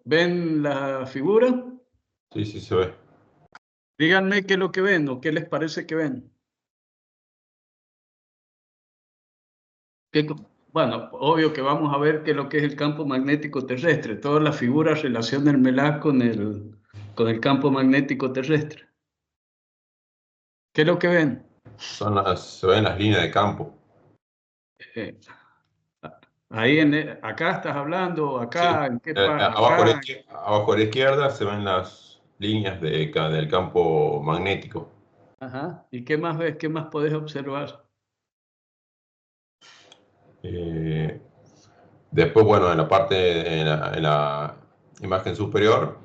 ¿Ven la figura? Sí, sí se ve. Díganme qué es lo que ven o qué les parece que ven. Bueno, obvio que vamos a ver qué es lo que es el campo magnético terrestre. Todas las figuras relaciónenmelas con el campo magnético terrestre. ¿Qué es lo que ven? Se ven las líneas de campo. Eh, ahí acá estás hablando, Sí, acá, ¿en qué abajo acá? abajo a la izquierda se ven las líneas del campo magnético. Ajá. ¿Y qué más ves? ¿Qué más podés observar? Eh, Después, bueno, en la parte, en la imagen superior,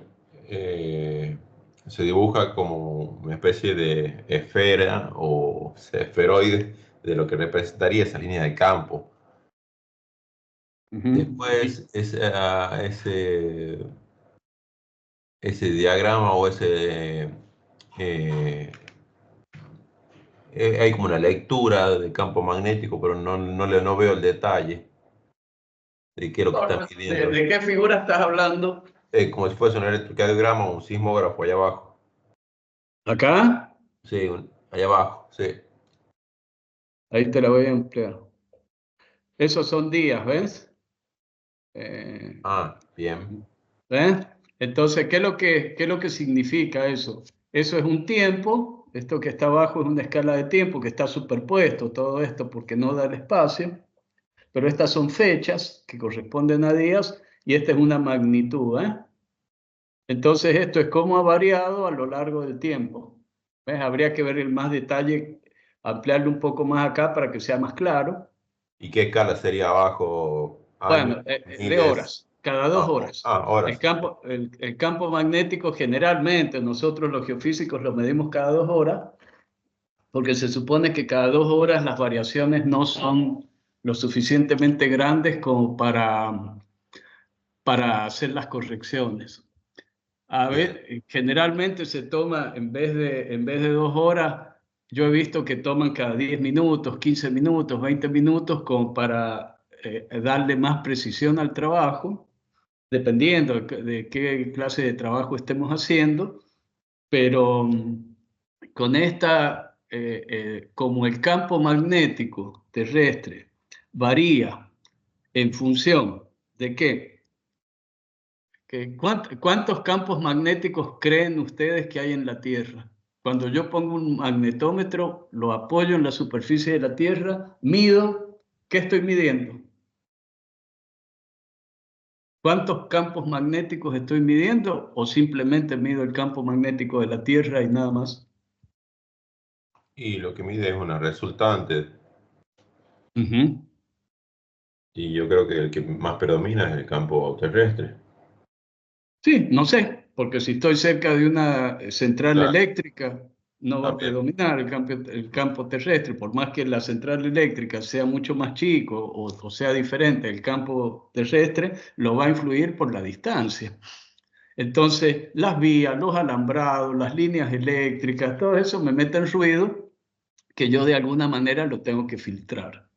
se dibuja como una especie de esfera o esferoide de lo que representaría esa línea de campo. Ujú. Después, ese diagrama o eh, hay como una lectura del campo magnético, pero no veo el detalle de qué es lo que está midiendo. ¿De qué figura estás hablando? Como si fuese un electrocardiograma o un sismógrafo allá abajo. ¿Acá? Sí, allá abajo, sí. Ahí te la voy a emplear. Esos son días, ¿ves? Eh, Ah, bien. ¿Ves? Entonces, qué es lo que significa eso? Eso es un tiempo, esto que está abajo es una escala de tiempo que está superpuesto, todo esto porque no da el espacio, pero estas son fechas que corresponden a días y esta es una magnitud, ¿eh? Entonces, esto es cómo ha variado a lo largo del tiempo. ¿Ves? Habría que ver el más detalle, ampliarlo un poco más acá para que sea más claro. ¿Y qué escala sería abajo? Años, Bueno, de miles. horas, cada 2 horas. Horas. El campo magnético generalmente, nosotros los geofísicos lo medimos cada 2 horas, porque se supone que cada 2 horas las variaciones no son lo suficientemente grandes como para hacer las correcciones. A Bien. ver, generalmente se toma, en vez de 2 horas, yo he visto que toman cada 10 minutos, 15 minutos, 20 minutos, como para darle más precisión al trabajo, dependiendo de qué clase de trabajo estemos haciendo, pero con como el campo magnético terrestre varía en función de qué. ¿Cuántos campos magnéticos creen ustedes que hay en la Tierra? Cuando yo pongo un magnetómetro, lo apoyo en la superficie de la Tierra, mido, ¿qué estoy midiendo? ¿Cuántos campos magnéticos estoy midiendo? ¿O simplemente mido el campo magnético de la Tierra y nada más? Y lo que mide es una resultante. Ujú. Y yo creo que el que más predomina es el campo terrestre. Sí, no sé, porque si estoy cerca de una central Claro, eléctrica, no va a también. predominar el campo terrestre, por más que la central eléctrica sea mucho más chico o sea diferente, el campo terrestre lo va a influir por la distancia. Entonces, las vías, los alambrados, las líneas eléctricas, todo eso me mete en ruido que yo de alguna manera lo tengo que filtrar.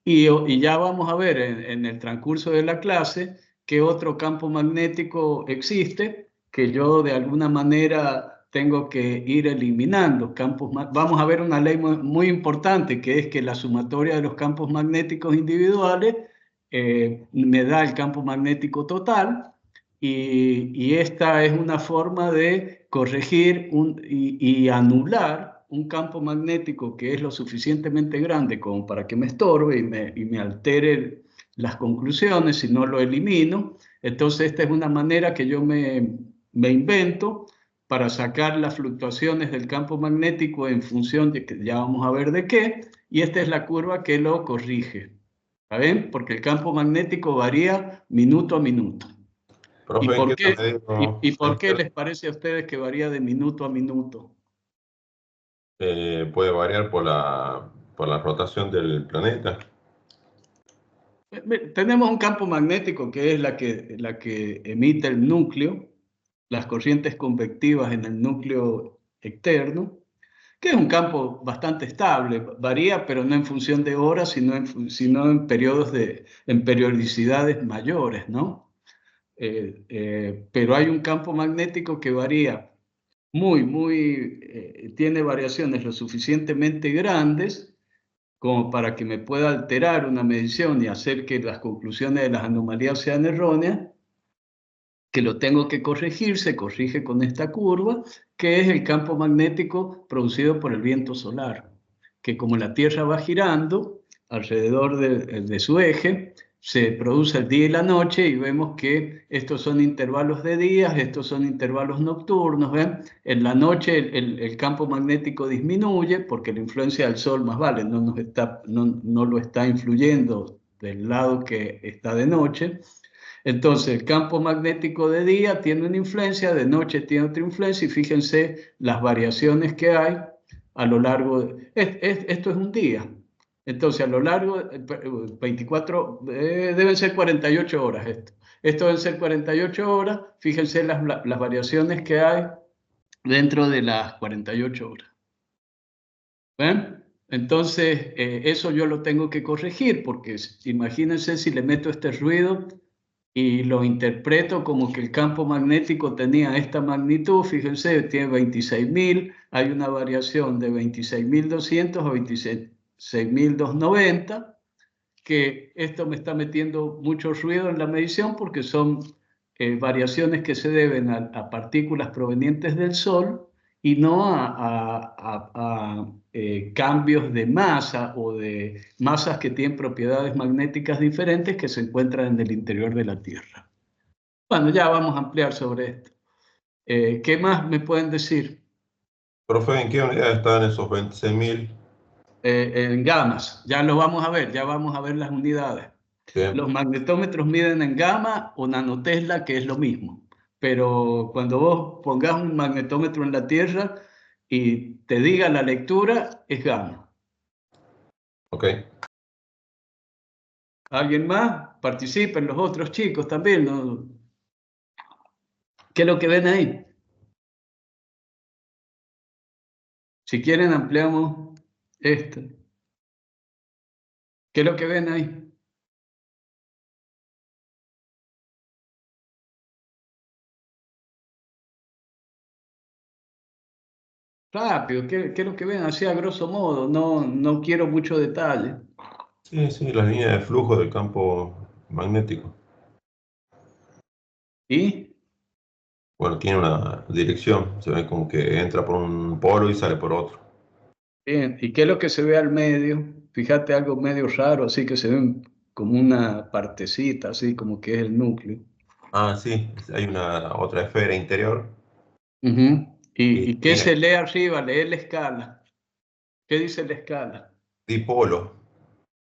Y ya vamos a ver en el transcurso de la clase qué otro campo magnético existe que yo de alguna manera tengo que ir eliminando. Vamos a ver una ley muy importante, que es que la sumatoria de los campos magnéticos individuales me da el campo magnético total, y esta es una forma de corregir y anular un campo magnético que es lo suficientemente grande como para que me estorbe y me altere las conclusiones si no lo elimino. Entonces esta es una manera que yo me invento para sacar las fluctuaciones del campo magnético en función de que ya vamos a ver de qué, y esta es la curva que lo corrige. ¿Está bien? Porque el campo magnético varía minuto a minuto. ¿Y Profe, ¿en por qué qué, está y medio? por qué les parece a ustedes que varía de minuto a minuto? Puede variar por la rotación del planeta. Tenemos un campo magnético que es la que emite el núcleo, las corrientes convectivas en el núcleo externo, que es un campo bastante estable, varía, pero no en función de horas, sino en periodos en periodicidades mayores, ¿no? pero hay un campo magnético que varía tiene variaciones lo suficientemente grandes como para que me pueda alterar una medición y hacer que las conclusiones de las anomalías sean erróneas, que lo tengo que corregir, se corrige con esta curva, que es el campo magnético producido por el viento solar, que como la Tierra va girando alrededor de su eje, se produce el día y la noche y vemos que estos son intervalos de días, estos son intervalos nocturnos, ¿ven? En la noche el campo magnético disminuye porque la influencia del Sol más vale, no lo está influyendo del lado que está de noche. Entonces, el campo magnético de día tiene una influencia, de noche tiene otra influencia, y fíjense las variaciones que hay a lo largo de... Esto es un día. Entonces, a lo largo de 24, deben ser 48 horas esto. Esto deben ser 48 horas, fíjense las variaciones que hay dentro de las 48 horas. ¿Ven? Entonces, eso yo lo tengo que corregir, porque imagínense si le meto este ruido y lo interpreto como que el campo magnético tenía esta magnitud, fíjense, tiene 26.000, hay una variación de 26.200 a 26.290, que esto me está metiendo mucho ruido en la medición porque son variaciones que se deben a partículas provenientes del Sol y no a cambios de masa o de masas que tienen propiedades magnéticas diferentes que se encuentran en el interior de la Tierra. Bueno, ya vamos a ampliar sobre esto. ¿Qué más me pueden decir? Profe, ¿en qué unidad están esos 26.000? En gamas, ya lo vamos a ver, ya vamos a ver las unidades. Bien. Los magnetómetros miden en gamma o nanotesla, que es lo mismo. Pero cuando vos pongas un magnetómetro en la Tierra y te diga la lectura, es gamma. Ok. ¿Alguien más? Participen los otros chicos también, ¿no? ¿Qué es lo que ven ahí? Si quieren ampliamos esto. ¿Qué es lo que ven ahí? Rápido, ¿qué es lo que ven? Así a grosso modo, no quiero mucho detalle. Sí, sí, la línea de flujo del campo magnético. ¿Y? Bueno, tiene una dirección, se ve como que entra por un polo y sale por otro. Bien, ¿y qué es lo que se ve al medio? Fíjate algo medio raro, así que se ve como una partecita, así como que es el núcleo. Ah, sí, hay una otra esfera interior Ujú. y ¿Y qué se tiene lee arriba? Lee la escala. ¿Qué dice la escala? dipolo,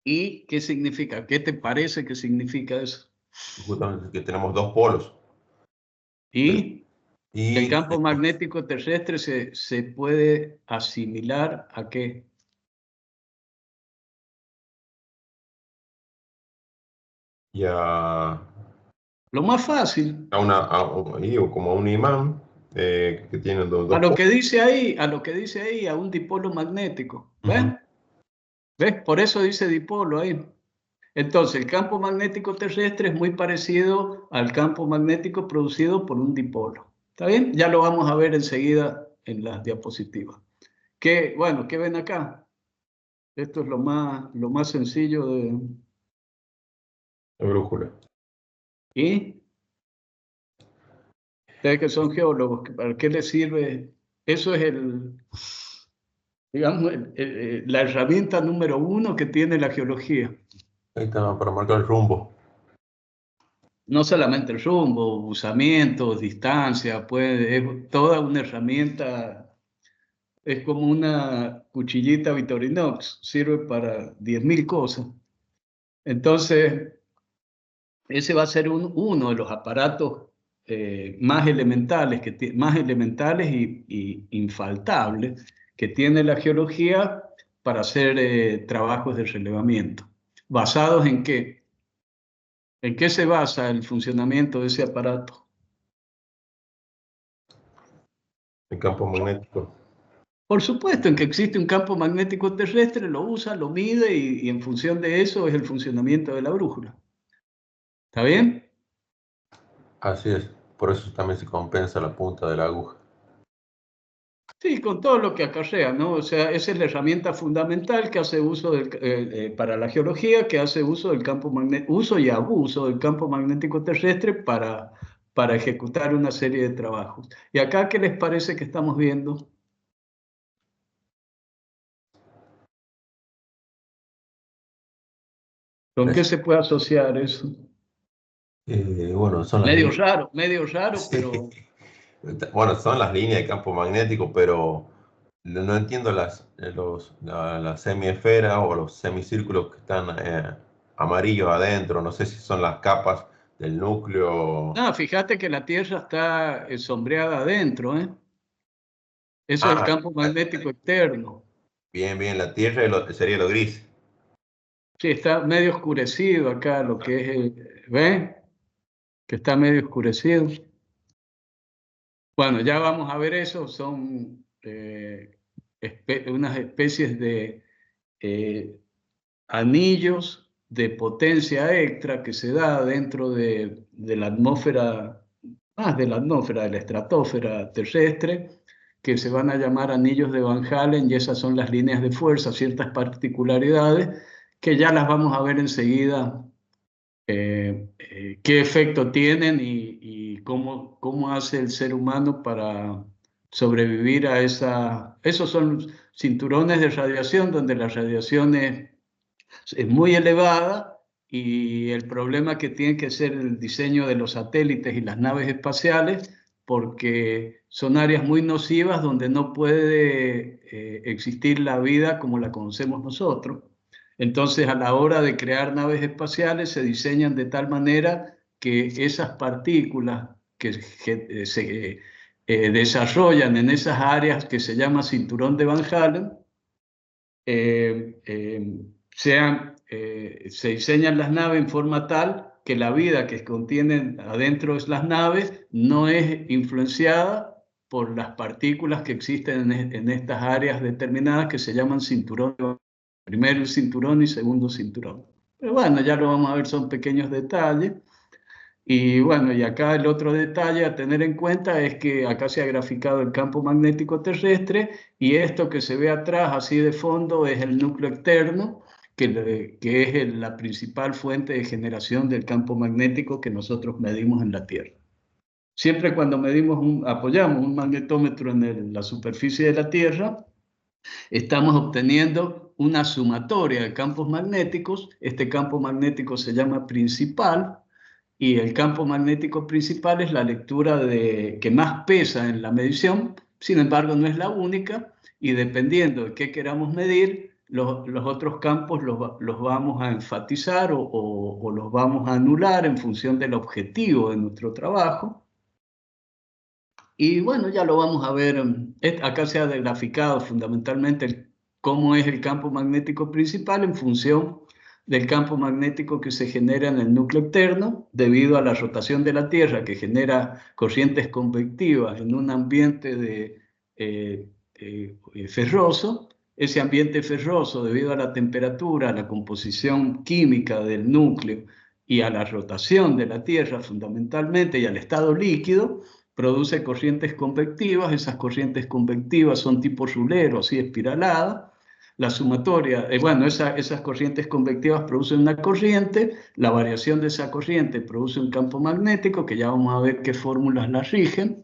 ¿Y qué significa? ¿Qué te parece que significa eso? justamente que tenemos dos polos. ¿Y el Y campo magnético terrestre se puede asimilar a qué? ya Lo más fácil, como a un imán que tiene a dos lo polos. que dice ahí, a un dipolo magnético. ¿Ves? Ujú. ¿Ves? Por eso dice dipolo ahí. Entonces, el campo magnético terrestre es muy parecido al campo magnético producido por un dipolo. ¿Está bien? Ya lo vamos a ver enseguida en las diapositivas. Bueno, ¿qué ven acá? Esto es lo más sencillo de... La brújula. ¿Y? Ustedes que son geólogos, ¿para qué les sirve? Eso es digamos, la herramienta número uno que tiene la geología. Ahí está, para marcar el rumbo. No solamente el rumbo, usamientos, distancia, es toda una herramienta, es como una cuchillita Victorinox, sirve para 10.000 cosas. Entonces, ese va a ser uno de los aparatos más elementales, más elementales y infaltables que tiene la geología para hacer trabajos de relevamiento. ¿Basados en qué? ¿En qué se basa el funcionamiento de ese aparato? El campo magnético. Por supuesto, en que existe un campo magnético terrestre, lo usa, lo mide y en función de eso es el funcionamiento de la brújula. ¿Está bien? Así es, por eso también se compensa la punta de la aguja. Sí, con todo lo que acarrea, ¿no? O sea, esa es la herramienta fundamental que hace uso para la geología, que hace uso del campo magnético, uso y abuso del campo magnético terrestre para ejecutar una serie de trabajos. ¿Y acá qué les parece que estamos viendo? ¿Con qué se puede asociar eso? Bueno, son las líneas. Medio raro, Sí. pero Bueno, son las líneas de campo magnético, pero no entiendo las semiesferas o los semicírculos que están amarillos adentro. No sé si son las capas del núcleo. no, fíjate que la Tierra está sombreada adentro, ¿eh? Eso es el Ah, campo magnético externo. bien, bien, la Tierra sería lo gris. Sí, está medio oscurecido acá lo que es ¿ven? Que está medio oscurecido. Bueno, ya vamos a ver eso. Son unas especies de eh, anillos de potencia extra que se da dentro de la atmósfera, más de la atmósfera, de la estratosfera terrestre, que se van a llamar anillos de Van Allen, y esas son las líneas de fuerza, ciertas particularidades que ya las vamos a ver enseguida qué efecto tienen y cómo hace el ser humano para sobrevivir a esa. Esos son cinturones de radiación donde la radiación es muy elevada y el problema que tiene que ser el diseño de los satélites y las naves espaciales porque son áreas muy nocivas donde no puede existir la vida como la conocemos nosotros. Entonces, a la hora de crear naves espaciales, se diseñan de tal manera que esas partículas que se desarrollan en esas áreas que se llama cinturón de Van Allen, se diseñan las naves en forma tal que la vida que contienen adentro de las naves no es influenciada por las partículas que existen en estas áreas determinadas que se llaman cinturón. Primero el cinturón y segundo cinturón. Pero bueno, ya lo vamos a ver, son pequeños detalles. Y bueno, y acá el otro detalle a tener en cuenta es que acá se ha graficado el campo magnético terrestre y esto que se ve atrás, así de fondo, es el núcleo externo, que es la principal fuente de generación del campo magnético que nosotros medimos en la Tierra. Siempre cuando apoyamos un magnetómetro en la superficie de la Tierra, estamos obteniendo una sumatoria de campos magnéticos. Este campo magnético se llama principal y el campo magnético principal es la lectura que más pesa en la medición, sin embargo no es la única y dependiendo de qué queramos medir, los otros campos los vamos a enfatizar o los vamos a anular en función del objetivo de nuestro trabajo. Y bueno, ya lo vamos a ver. Acá se ha graficado fundamentalmente cómo es el campo magnético principal en función del campo magnético que se genera en el núcleo externo debido a la rotación de la Tierra que genera corrientes convectivas en un ambiente ferroso. Ese ambiente ferroso, debido a la temperatura, a la composición química del núcleo y a la rotación de la Tierra fundamentalmente y al estado líquido, produce corrientes convectivas. Esas corrientes convectivas son tipo rulero, así espiralada. La sumatoria, bueno, esas corrientes convectivas producen una corriente, la variación de esa corriente produce un campo magnético, que ya vamos a ver qué fórmulas la rigen,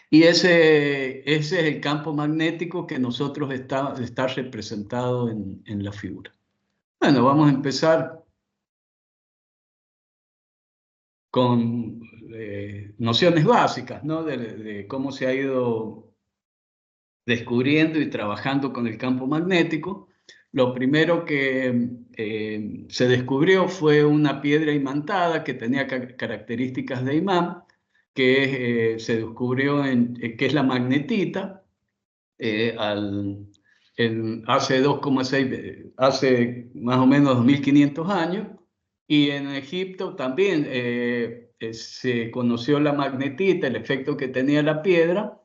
y ese es el campo magnético que nosotros está representado en la figura. Bueno, vamos a empezar con nociones básicas, ¿no? De cómo se ha ido descubriendo y trabajando con el campo magnético. Lo primero que se descubrió fue una piedra imantada que tenía características de imán, que se descubrió que es la magnetita, eh, al, hace 2,6, hace más o menos 2500 años, y en Egipto también se conoció la magnetita, el efecto que tenía la piedra,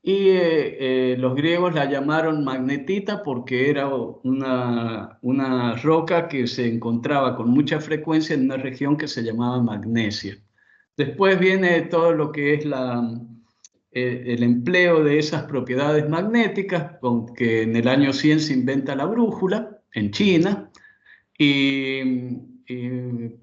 y los griegos la llamaron magnetita porque era una roca que se encontraba con mucha frecuencia en una región que se llamaba Magnesia. Después viene todo lo que es el empleo de esas propiedades magnéticas, con que en el año 100 se inventa la brújula en China, y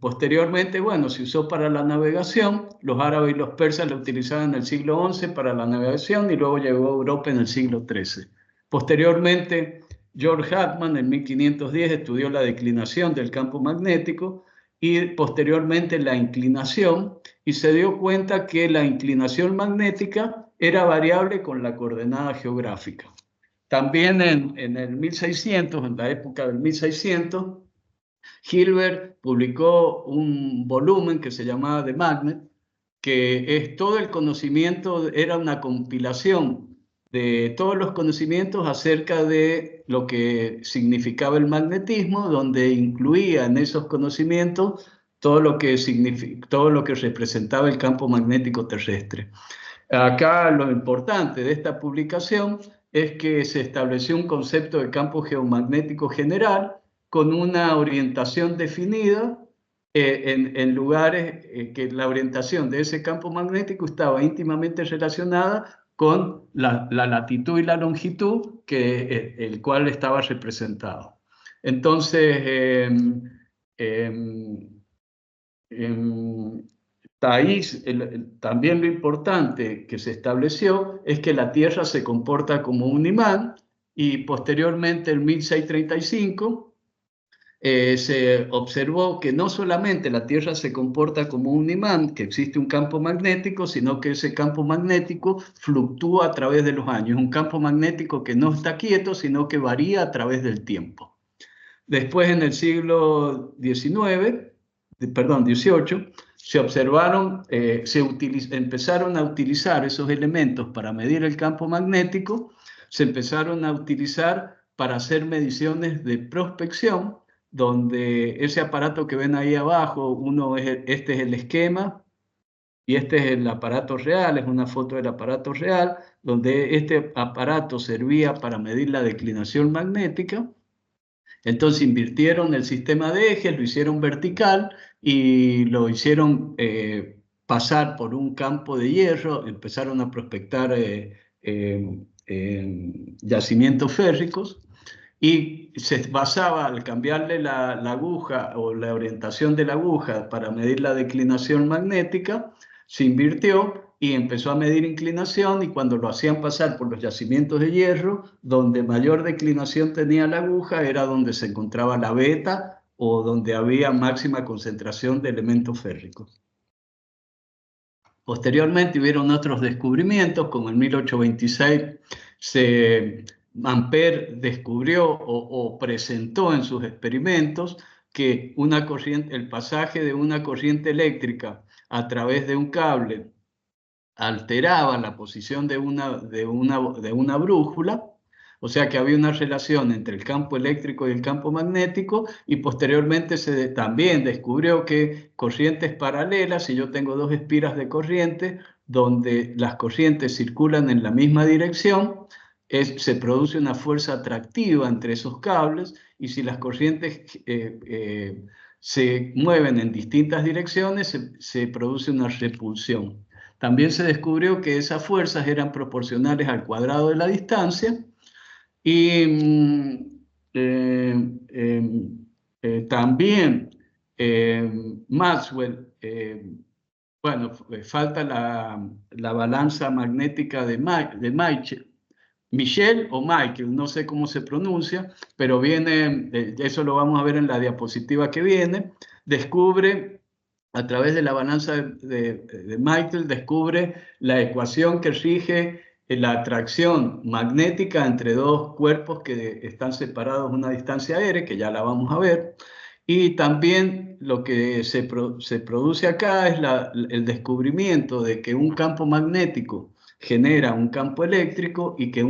posteriormente, bueno, se usó para la navegación. Los árabes y los persas la utilizaban en el siglo XI para la navegación y luego llegó a Europa en el siglo XIII. Posteriormente, George Hartmann en 1510 estudió la declinación del campo magnético y posteriormente la inclinación, y se dio cuenta que la inclinación magnética era variable con la coordenada geográfica. También en el 1600, en la época del 1600, Hilbert publicó un volumen que se llamaba The Magnet, que es todo el conocimiento, era una compilación de todos los conocimientos acerca de lo que significaba el magnetismo, donde incluía en esos conocimientos todo lo que representaba el campo magnético terrestre. Acá lo importante de esta publicación es que se estableció un concepto de campo geomagnético general con una orientación definida en lugares que la orientación de ese campo magnético estaba íntimamente relacionada con la latitud y la longitud el cual estaba representado. Entonces, ahí también lo importante que se estableció es que la Tierra se comporta como un imán, y posteriormente en 1635 se observó que no solamente la Tierra se comporta como un imán, que existe un campo magnético, sino que ese campo magnético fluctúa a través de los años. Es un campo magnético que no está quieto, sino que varía a través del tiempo. Después, en el siglo XVIII, se observaron, empezaron a utilizar esos elementos para medir el campo magnético, se empezaron a utilizar para hacer mediciones de prospección, donde ese aparato que ven ahí abajo, este es el esquema y este es el aparato real, es una foto del aparato real, donde este aparato servía para medir la declinación magnética. Entonces invirtieron el sistema de ejes, lo hicieron vertical y lo hicieron pasar por un campo de hierro, empezaron a prospectar yacimientos férricos, y se basaba, al cambiarle la aguja o la orientación de la aguja para medir la declinación magnética, se invirtió y empezó a medir inclinación, y cuando lo hacían pasar por los yacimientos de hierro, donde mayor declinación tenía la aguja era donde se encontraba la beta o donde había máxima concentración de elementos férricos. Posteriormente hubieron otros descubrimientos, como en 1826 Ampère descubrió o presentó en sus experimentos que el pasaje de una corriente eléctrica a través de un cable alteraba la posición de una brújula, o sea que había una relación entre el campo eléctrico y el campo magnético, y posteriormente se también descubrió que corrientes paralelas, si yo tengo dos espiras de corriente, donde las corrientes circulan en la misma dirección, se produce una fuerza atractiva entre esos cables, y si las corrientes se mueven en distintas direcciones, se produce una repulsión. También se descubrió que esas fuerzas eran proporcionales al cuadrado de la distancia, y también Maxwell, bueno, falta la balanza magnética de Michel o Michael, no sé cómo se pronuncia, pero eso lo vamos a ver en la diapositiva que viene. Descubre, a través de la balanza de Michael, descubre la ecuación que rige la atracción magnética entre dos cuerpos que están separados a una distancia r, que ya la vamos a ver. Y también lo que se produce acá es el descubrimiento de que un campo magnético genera un campo eléctrico, y que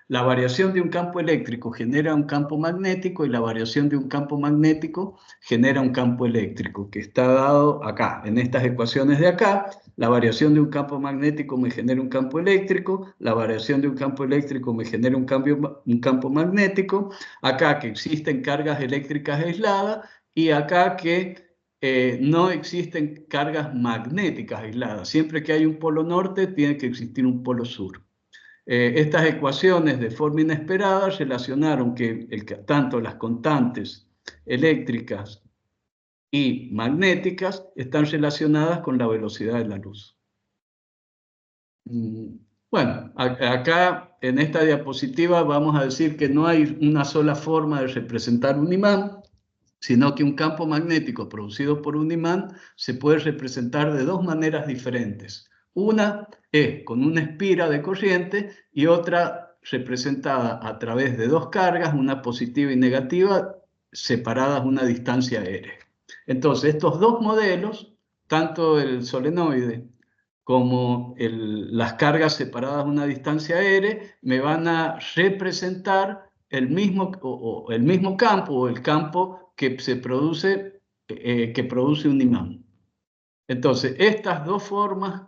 la variación de un campo eléctrico genera un campo magnético, y la variación de un campo magnético genera un campo eléctrico, que está dado acá, en estas ecuaciones de acá. La variación de un campo magnético me genera un campo eléctrico, la variación de un campo eléctrico me genera un campo magnético, acá que existen cargas eléctricas aisladas, y acá que no existen cargas magnéticas aisladas. Siempre que hay un polo norte, tiene que existir un polo sur. Estas ecuaciones de forma inesperada relacionaron que tanto las constantes eléctricas y magnéticas están relacionadas con la velocidad de la luz. Bueno, acá en esta diapositiva vamos a decir que no hay una sola forma de representar un imán, sino que un campo magnético producido por un imán se puede representar de dos maneras diferentes. Una es con una espira de corriente y otra representada a través de dos cargas, una positiva y negativa, separadas a una distancia r. Entonces, estos dos modelos, tanto el solenoide como las cargas separadas a una distancia r, me van a representar el mismo campo o el campo que produce un imán. Entonces, estas dos formas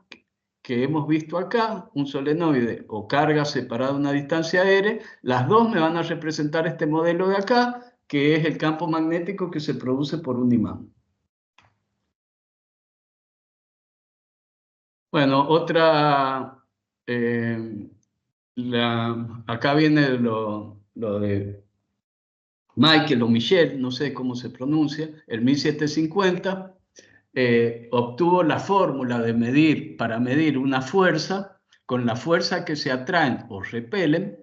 que hemos visto acá, un solenoide o carga separada a una distancia r, las dos me van a representar este modelo de acá, que es el campo magnético que se produce por un imán. Bueno, otra, acá viene lo de Michael o Michel, no sé cómo se pronuncia, el 1750, obtuvo la fórmula para medir una fuerza con la fuerza que se atraen o repelen,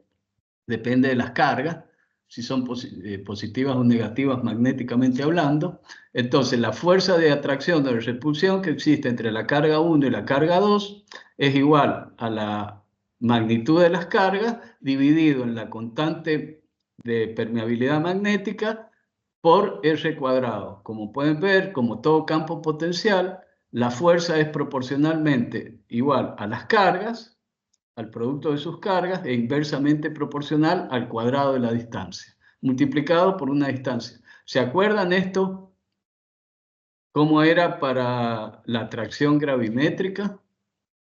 depende de las cargas, si son positivas o negativas magnéticamente hablando. Entonces, la fuerza de atracción o de repulsión que existe entre la carga 1 y la carga 2 es igual a la magnitud de las cargas dividido en la constante de permeabilidad magnética por R cuadrado. Como pueden ver, como todo campo potencial, la fuerza es proporcionalmente igual a las cargas, al producto de sus cargas, e inversamente proporcional al cuadrado de la distancia, multiplicado por una distancia. ¿Se acuerdan esto? ¿Cómo era para la atracción gravimétrica?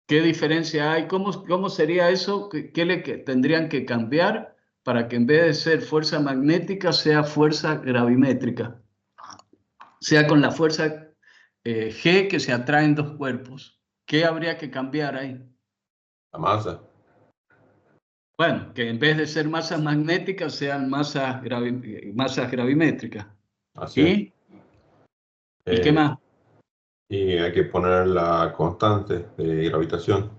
¿Qué diferencia hay? ¿Cómo sería eso? ¿Qué tendrían que cambiar para que en vez de ser fuerza magnética sea fuerza gravimétrica? Sea con la fuerza G que se atraen dos cuerpos. ¿Qué habría que cambiar ahí? La masa. Bueno, que en vez de ser masas magnéticas sean masas gravimétricas. Así es. ¿Y qué más? Y hay que poner la constante de gravitación.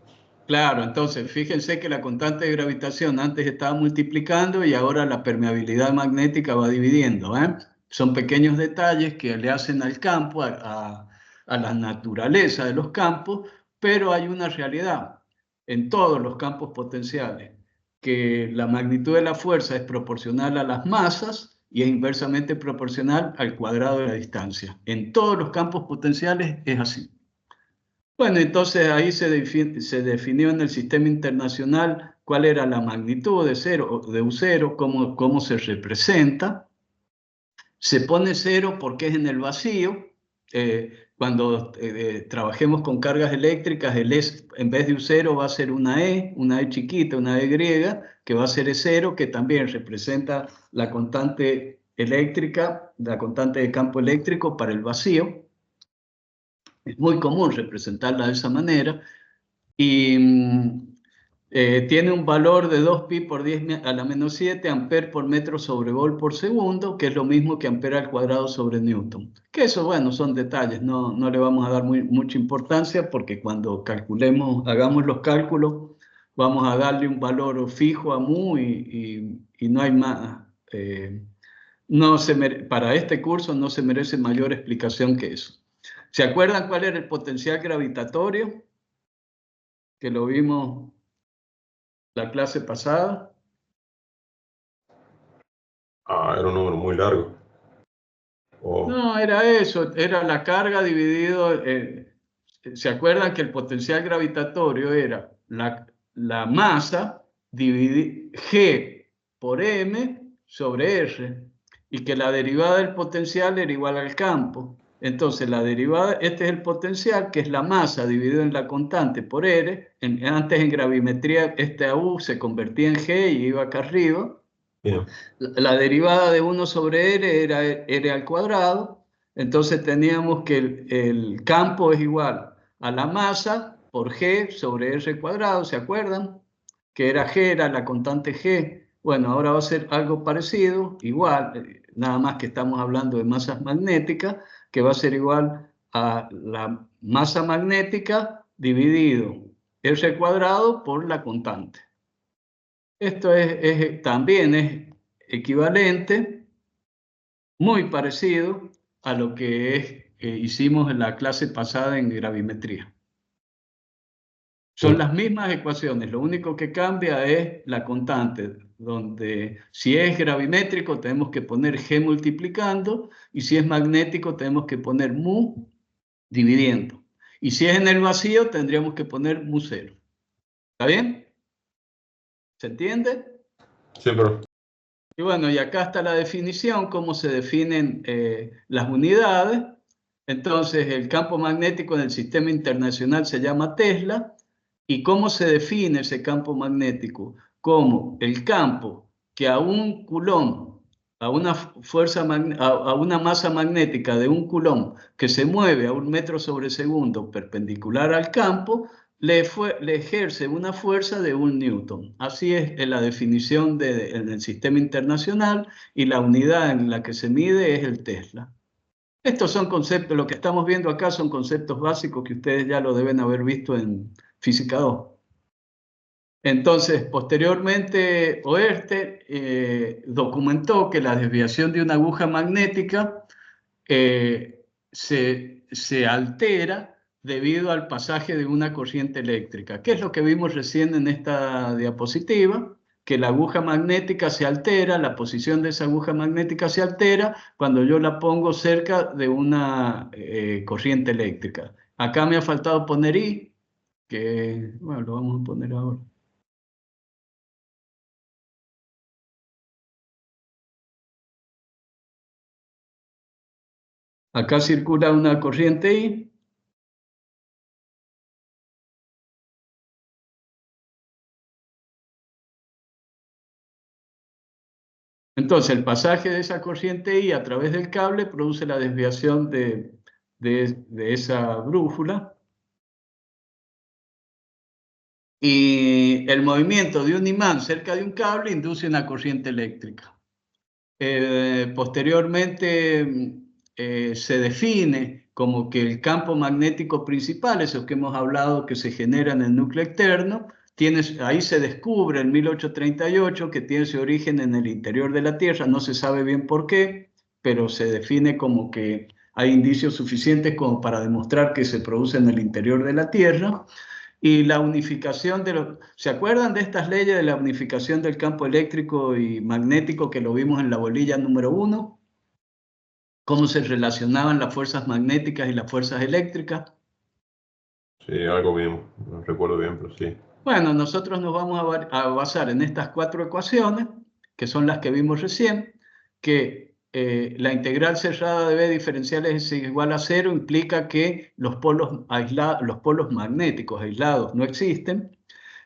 Claro, entonces fíjense que la constante de gravitación antes estaba multiplicando y ahora la permeabilidad magnética va dividiendo, ¿eh? Son pequeños detalles que le hacen al campo, a la naturaleza de los campos, pero hay una realidad en todos los campos potenciales, que la magnitud de la fuerza es proporcional a las masas y es inversamente proporcional al cuadrado de la distancia. En todos los campos potenciales es así. Bueno, entonces ahí se definió en el sistema internacional cuál era la magnitud de U0, cómo se representa. Se pone 0 porque es en el vacío. Cuando trabajemos con cargas eléctricas, el E en vez de U0 va a ser una E chiquita, una E griega, que va a ser E0, que también representa la constante eléctrica, la constante de campo eléctrico para el vacío. Es muy común representarla de esa manera y tiene un valor de 2pi por 10 a la menos 7 amperes por metro sobre vol por segundo, que es lo mismo que ampere al cuadrado sobre Newton. Que eso, bueno, son detalles, no le vamos a dar mucha importancia porque cuando hagamos los cálculos, vamos a darle un valor fijo a mu y no hay más. Para este curso no se merece mayor explicación que eso. ¿Se acuerdan cuál era el potencial gravitatorio? Que lo vimos la clase pasada. Era un número muy largo. No, era eso, era la carga dividido. ¿Se acuerdan que el potencial gravitatorio era la masa G por m sobre r y que la derivada del potencial era igual al campo? Entonces la derivada, este es el potencial, que es la masa dividido en la constante por r. Antes en gravimetría este U se convertía en G y iba acá arriba. Bien. La derivada de 1 sobre r era r al cuadrado, Entonces teníamos que el campo es igual a la masa por G sobre R cuadrado, ¿se acuerdan? Que era G, era la constante G. Bueno, ahora va a ser algo parecido, igual, nada más que estamos hablando de masas magnéticas, que va a ser igual a la masa magnética dividido R cuadrado por la constante. Esto también es equivalente, muy parecido a lo que hicimos en la clase pasada en gravimetría. Son las mismas ecuaciones, lo único que cambia es la constante, donde si es gravimétrico tenemos que poner G multiplicando y si es magnético tenemos que poner mu dividiendo. Y si es en el vacío tendríamos que poner mu cero. ¿Está bien? ¿Se entiende? Sí, pero... Y bueno, y acá está la definición, cómo se definen las unidades. Entonces, el campo magnético en el sistema internacional se llama Tesla. ¿Y cómo se define ese campo magnético? Como el campo que a un coulomb, a una a una masa magnética de un coulomb que se mueve a 1 metro sobre segundo perpendicular al campo, le ejerce una fuerza de 1 newton. Así es la definición en el sistema internacional y la unidad en la que se mide es el Tesla. Estos son conceptos, lo que estamos viendo acá son conceptos básicos que ustedes ya lo deben haber visto en Física 2. Entonces, posteriormente, Oersted documentó que la desviación de una aguja magnética se altera debido al pasaje de una corriente eléctrica. ¿Qué es lo que vimos recién en esta diapositiva? Que la aguja magnética se altera, la posición de esa aguja magnética se altera cuando yo la pongo cerca de una corriente eléctrica. Acá me ha faltado poner I, que bueno, lo vamos a poner ahora. Acá circula una corriente I. Entonces, el pasaje de esa corriente I a través del cable produce la desviación de esa brújula. Y el movimiento de un imán cerca de un cable induce una corriente eléctrica. Posteriormente se define como que el campo magnético principal, esos que hemos hablado que se genera en el núcleo externo, ahí se descubre en 1838 que tiene su origen en el interior de la Tierra, no se sabe bien por qué, pero se define como que hay indicios suficientes como para demostrar que se produce en el interior de la Tierra. Y la unificación de los... ¿Se acuerdan de estas leyes de la unificación del campo eléctrico y magnético que lo vimos en la bolilla número 1? ¿Cómo se relacionaban las fuerzas magnéticas y las fuerzas eléctricas? Sí, algo bien, no recuerdo bien, pero sí. Bueno, nosotros nos vamos a basar en estas 4 ecuaciones, que son las que vimos recién, que la integral cerrada de B diferenciales es igual a 0, implica que los polos magnéticos aislados no existen.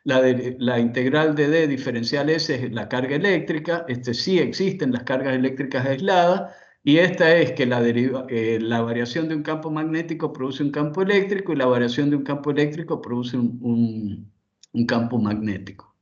La integral de D diferencial S es la carga eléctrica, sí existen las cargas eléctricas aisladas, y esta es que la variación de un campo magnético produce un campo eléctrico y la variación de un campo eléctrico produce un campo magnético.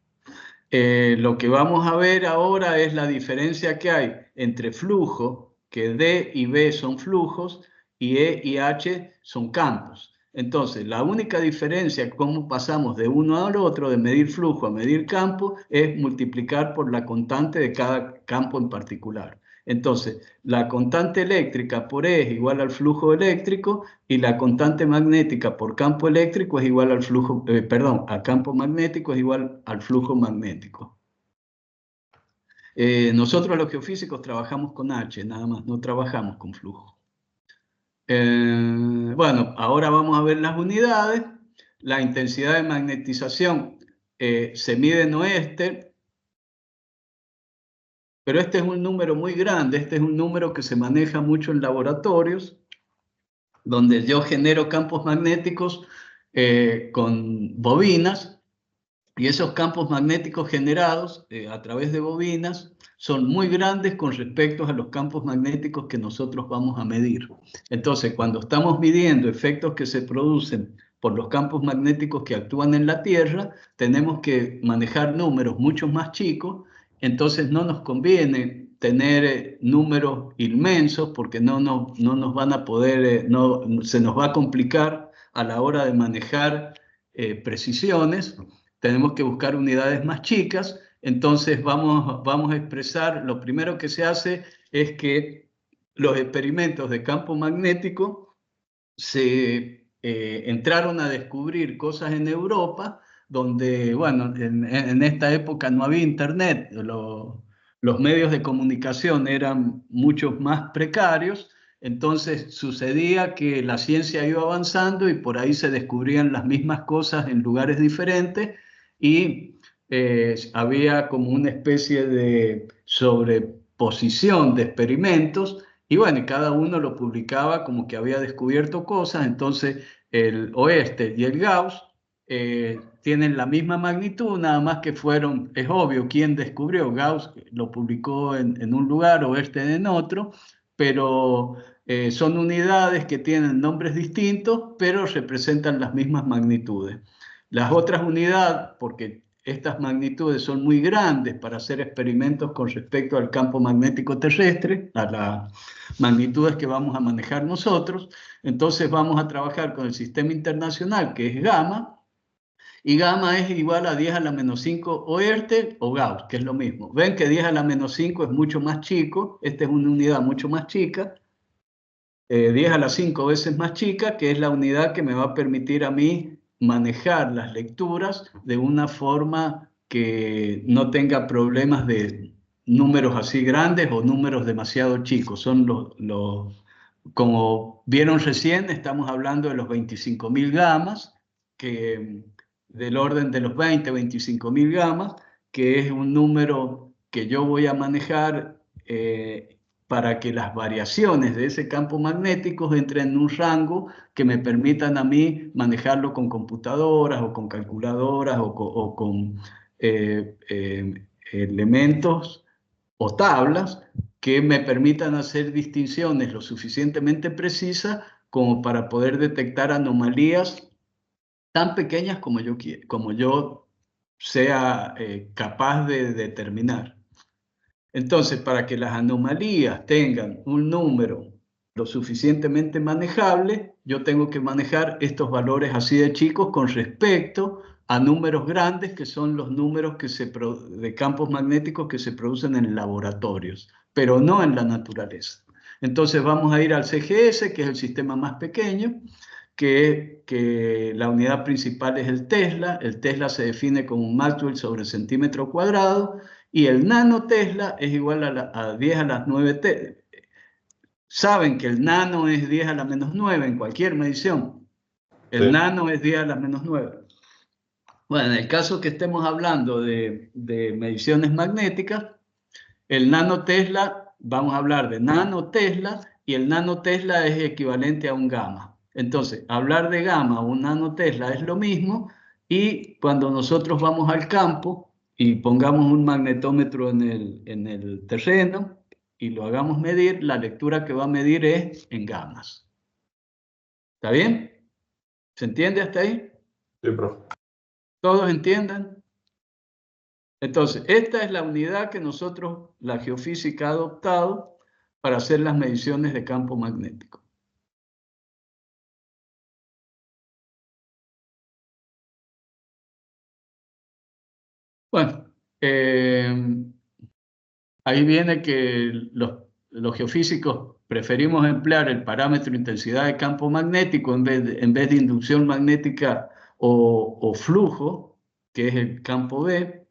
Lo que vamos a ver ahora es la diferencia que hay entre flujo, que D y B son flujos, y E y H son campos. Entonces, la única diferencia, cómo pasamos de uno al otro, de medir flujo a medir campo, es multiplicar por la constante de cada campo en particular. Entonces, la constante eléctrica por E es igual al flujo eléctrico y la constante magnética por campo eléctrico es igual al flujo, al campo magnético es igual al flujo magnético. Nosotros los geofísicos trabajamos con H, nada más, no trabajamos con flujo. Bueno, ahora vamos a ver las unidades. La intensidad de magnetización se mide en oeste, pero este es un número muy grande, este es un número que se maneja mucho en laboratorios, donde yo genero campos magnéticos con bobinas, Y esos campos magnéticos generados a través de bobinas son muy grandes con respecto a los campos magnéticos que nosotros vamos a medir. Entonces, cuando estamos midiendo efectos que se producen por los campos magnéticos que actúan en la Tierra, tenemos que manejar números mucho más chicos, entonces no nos conviene tener números inmensos porque no nos van a poder, se nos va a complicar a la hora de manejar precisiones. Tenemos que buscar unidades más chicas, entonces vamos a expresar, lo primero que se hace es que los experimentos de campo magnético se entraron a descubrir cosas en Europa, donde, bueno, en esta época no había internet, los medios de comunicación eran mucho más precarios, entonces sucedía que la ciencia iba avanzando y por ahí se descubrían las mismas cosas en lugares diferentes y había como una especie de sobreposición de experimentos y bueno, cada uno lo publicaba como que había descubierto cosas, entonces el Oeste y el Gauss tienen la misma magnitud, nada más que fueron, es obvio quién descubrió, Gauss lo publicó en un lugar, Oeste en otro, pero son unidades que tienen nombres distintos, pero representan las mismas magnitudes. Las otras unidades, porque estas magnitudes son muy grandes para hacer experimentos con respecto al campo magnético terrestre, a las magnitudes que vamos a manejar nosotros, entonces vamos a trabajar con el sistema internacional, que es gamma, y gamma es igual a 10 a la menos 5 Oerte o Gauss, que es lo mismo. Ven que 10 a la menos 5 es mucho más chico, esta es una unidad mucho más chica, 10 a la 5 veces más chica, que es la unidad que me va a permitir a mí manejar las lecturas de una forma que no tenga problemas de números así grandes o números demasiado chicos. Son como vieron recién, estamos hablando de los 25.000 gamas, que del orden de los 25.000 gamas, que es un número que yo voy a manejar para que las variaciones de ese campo magnético entren en un rango que me permitan a mí manejarlo con computadoras o con calculadoras o con elementos o tablas que me permitan hacer distinciones lo suficientemente precisas como para poder detectar anomalías tan pequeñas como yo sea capaz de determinar. Entonces, para que las anomalías tengan un número lo suficientemente manejable, yo tengo que manejar estos valores así de chicos con respecto a números grandes, que son los números de campos magnéticos que se producen en laboratorios, pero no en la naturaleza. Entonces vamos a ir al CGS, que es el sistema más pequeño, que la unidad principal es el Tesla. El Tesla se define como un Maxwell sobre centímetro cuadrado, y el nanotesla es igual a 10 a las 9 Tesla. Saben que el nano es 10 a la menos 9 en cualquier medición. El Sí. nano es 10 a la menos 9. Bueno, en el caso que estemos hablando de mediciones magnéticas, el nanotesla, vamos a hablar de nanotesla, y el nanotesla es equivalente a un gamma. Entonces, hablar de gamma o un nanotesla es lo mismo, y cuando nosotros vamos al campo y pongamos un magnetómetro en el terreno y lo hagamos medir, la lectura que va a medir es en gamas. ¿Está bien? ¿Se entiende hasta ahí? Sí, profe. ¿Todos entiendan? Entonces, esta es la unidad que nosotros, la geofísica, ha adoptado para hacer las mediciones de campo magnético. Bueno, ahí viene que los geofísicos preferimos emplear el parámetro intensidad de campo magnético en vez de inducción magnética o flujo, que es el campo B.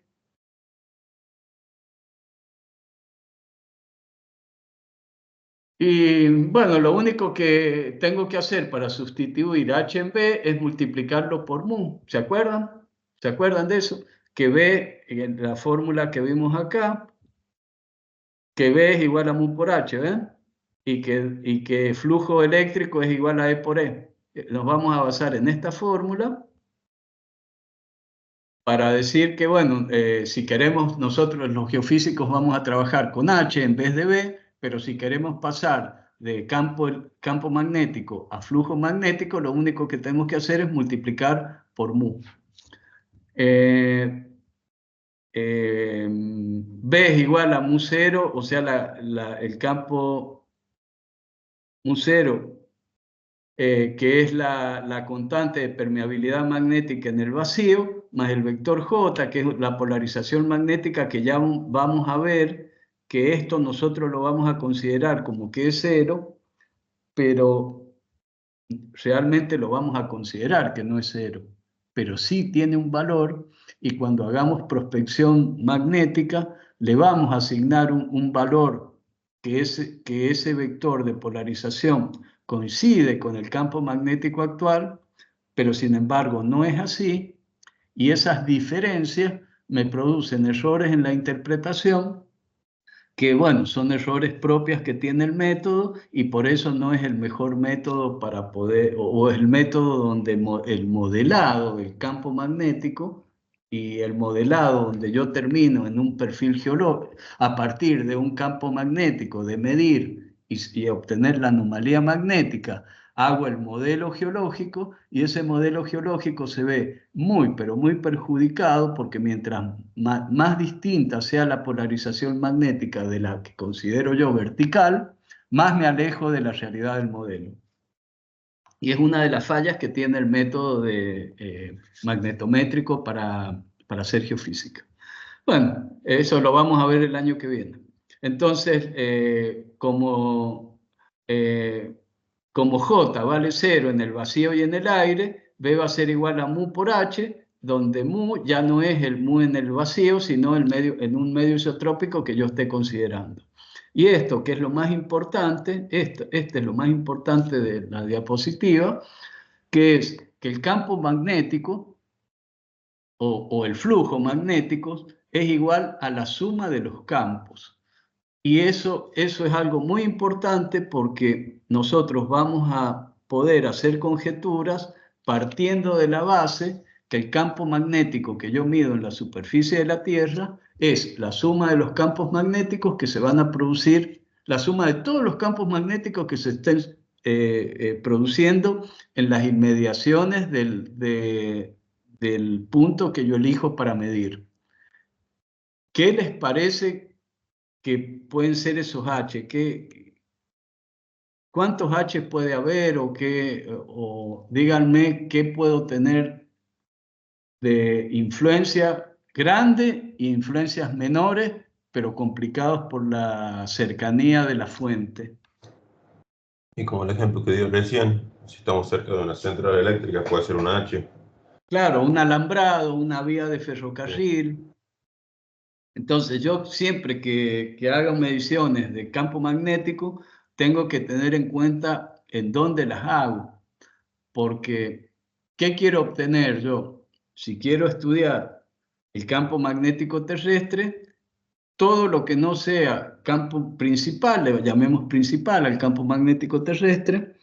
Y bueno, lo único que tengo que hacer para sustituir H en B es multiplicarlo por mu. ¿Se acuerdan? ¿Se acuerdan de eso? Que B, en la fórmula que vimos acá, que B es igual a mu por H, ¿ven? Y que flujo eléctrico es igual a E por E. Nos vamos a basar en esta fórmula para decir que, bueno, si queremos, nosotros los geofísicos vamos a trabajar con H en vez de B, pero si queremos pasar de campo magnético a flujo magnético, lo único que tenemos que hacer es multiplicar por mu. B es igual a mu0, o sea, el campo mu0, que es la constante de permeabilidad magnética en el vacío, más el vector J, que es la polarización magnética, que ya vamos a ver que esto nosotros lo vamos a considerar como que es cero, pero realmente lo vamos a considerar que no es cero, pero sí tiene un valor, y cuando hagamos prospección magnética le vamos a asignar un valor que ese vector de polarización coincide con el campo magnético actual, pero sin embargo no es así, y esas diferencias me producen errores en la interpretación que, bueno, son errores propias que tiene el método, y por eso no es el mejor método para poder, o el método donde el modelado del campo magnético y el modelado donde yo termino en un perfil geológico a partir de un campo magnético, de medir y obtener la anomalía magnética. Hago el modelo geológico, y ese modelo geológico se ve muy, pero muy perjudicado, porque mientras más distinta sea la polarización magnética de la que considero yo vertical, más me alejo de la realidad del modelo. Y es una de las fallas que tiene el método magnetométrico para hacer geofísica. Bueno, eso lo vamos a ver el año que viene. Entonces, como J vale 0 en el vacío y en el aire, B va a ser igual a mu por H, donde mu ya no es el mu en el vacío, sino en un medio isotrópico que yo esté considerando. Y esto, que es lo más importante, este es lo más importante de la diapositiva, que es que el campo magnético o el flujo magnético es igual a la suma de los campos. Y eso es algo muy importante, porque nosotros vamos a poder hacer conjeturas partiendo de la base que el campo magnético que yo mido en la superficie de la Tierra es la suma de los campos magnéticos que se van a producir, la suma de todos los campos magnéticos que se estén produciendo en las inmediaciones del punto que yo elijo para medir. ¿Qué les parece que pueden ser esos H? ¿Cuántos H puede haber? O díganme qué puedo tener de influencia grande e influencias menores, pero complicados por la cercanía de la fuente. Y como el ejemplo que dio recién, si estamos cerca de una central eléctrica, puede ser una H. Claro, un alambrado, una vía de ferrocarril. Entonces, yo siempre que haga mediciones de campo magnético, tengo que tener en cuenta en dónde las hago, porque ¿qué quiero obtener yo? Si quiero estudiar el campo magnético terrestre, todo lo que no sea campo principal, le llamemos principal al campo magnético terrestre,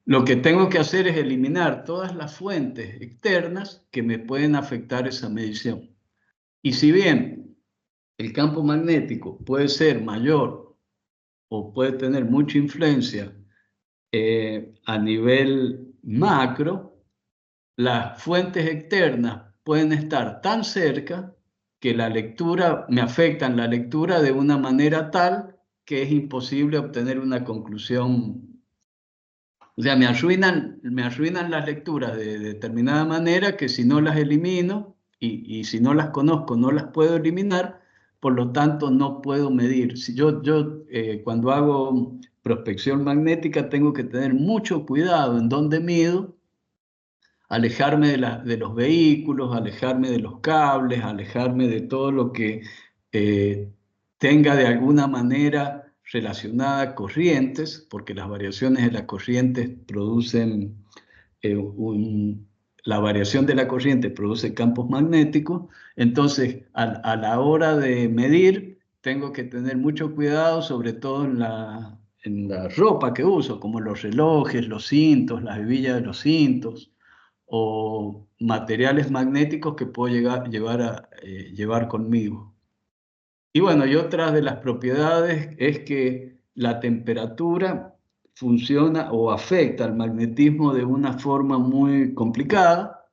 lo que tengo que hacer es eliminar todas las fuentes externas que me pueden afectar esa medición. Y si bien el campo magnético puede ser mayor o puede tener mucha influencia a nivel macro, las fuentes externas pueden estar tan cerca que me afectan la lectura de una manera tal que es imposible obtener una conclusión. O sea, me arruinan las lecturas de determinada manera, que si no las elimino y si no las conozco no las puedo eliminar, por lo tanto no puedo medir. Si yo cuando hago prospección magnética tengo que tener mucho cuidado en dónde mido, alejarme de los vehículos, alejarme de los cables, alejarme de todo lo que tenga de alguna manera relacionada a corrientes, porque las variaciones de las corrientes producen, la variación de la corriente produce campos magnéticos. Entonces, a la hora de medir, tengo que tener mucho cuidado, sobre todo en la ropa que uso, como los relojes, los cintos, las hebillas de los cintos, o materiales magnéticos que puedo llevar conmigo. Y bueno, y otra de las propiedades es que la temperatura funciona o afecta al magnetismo de una forma muy complicada,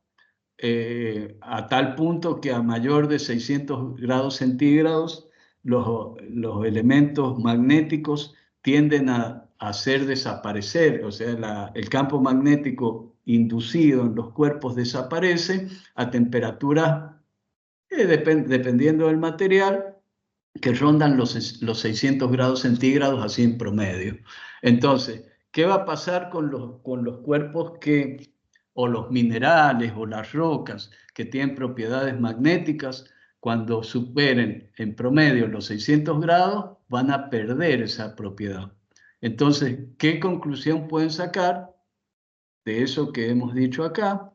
a tal punto que a mayor de 600 grados centígrados los elementos magnéticos tienden a hacer desaparecer, o sea, el campo magnético inducido en los cuerpos desaparece a temperaturas, dependiendo del material, que rondan los 600 grados centígrados así en promedio. Entonces, ¿qué va a pasar con los cuerpos o los minerales o las rocas que tienen propiedades magnéticas? Cuando superen en promedio los 600 grados, van a perder esa propiedad. Entonces, ¿qué conclusión pueden sacar de eso que hemos dicho acá?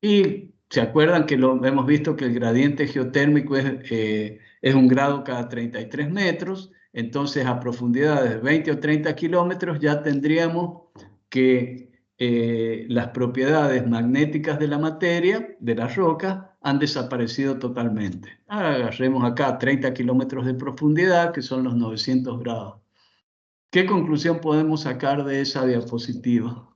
Y se acuerdan que hemos visto que el gradiente geotérmico es 1 grado cada 33 metros, entonces a profundidades de 20 o 30 kilómetros ya tendríamos que las propiedades magnéticas de la materia, de las rocas, han desaparecido totalmente. Agarremos acá 30 kilómetros de profundidad, que son los 900 grados. ¿Qué conclusión podemos sacar de esa diapositiva?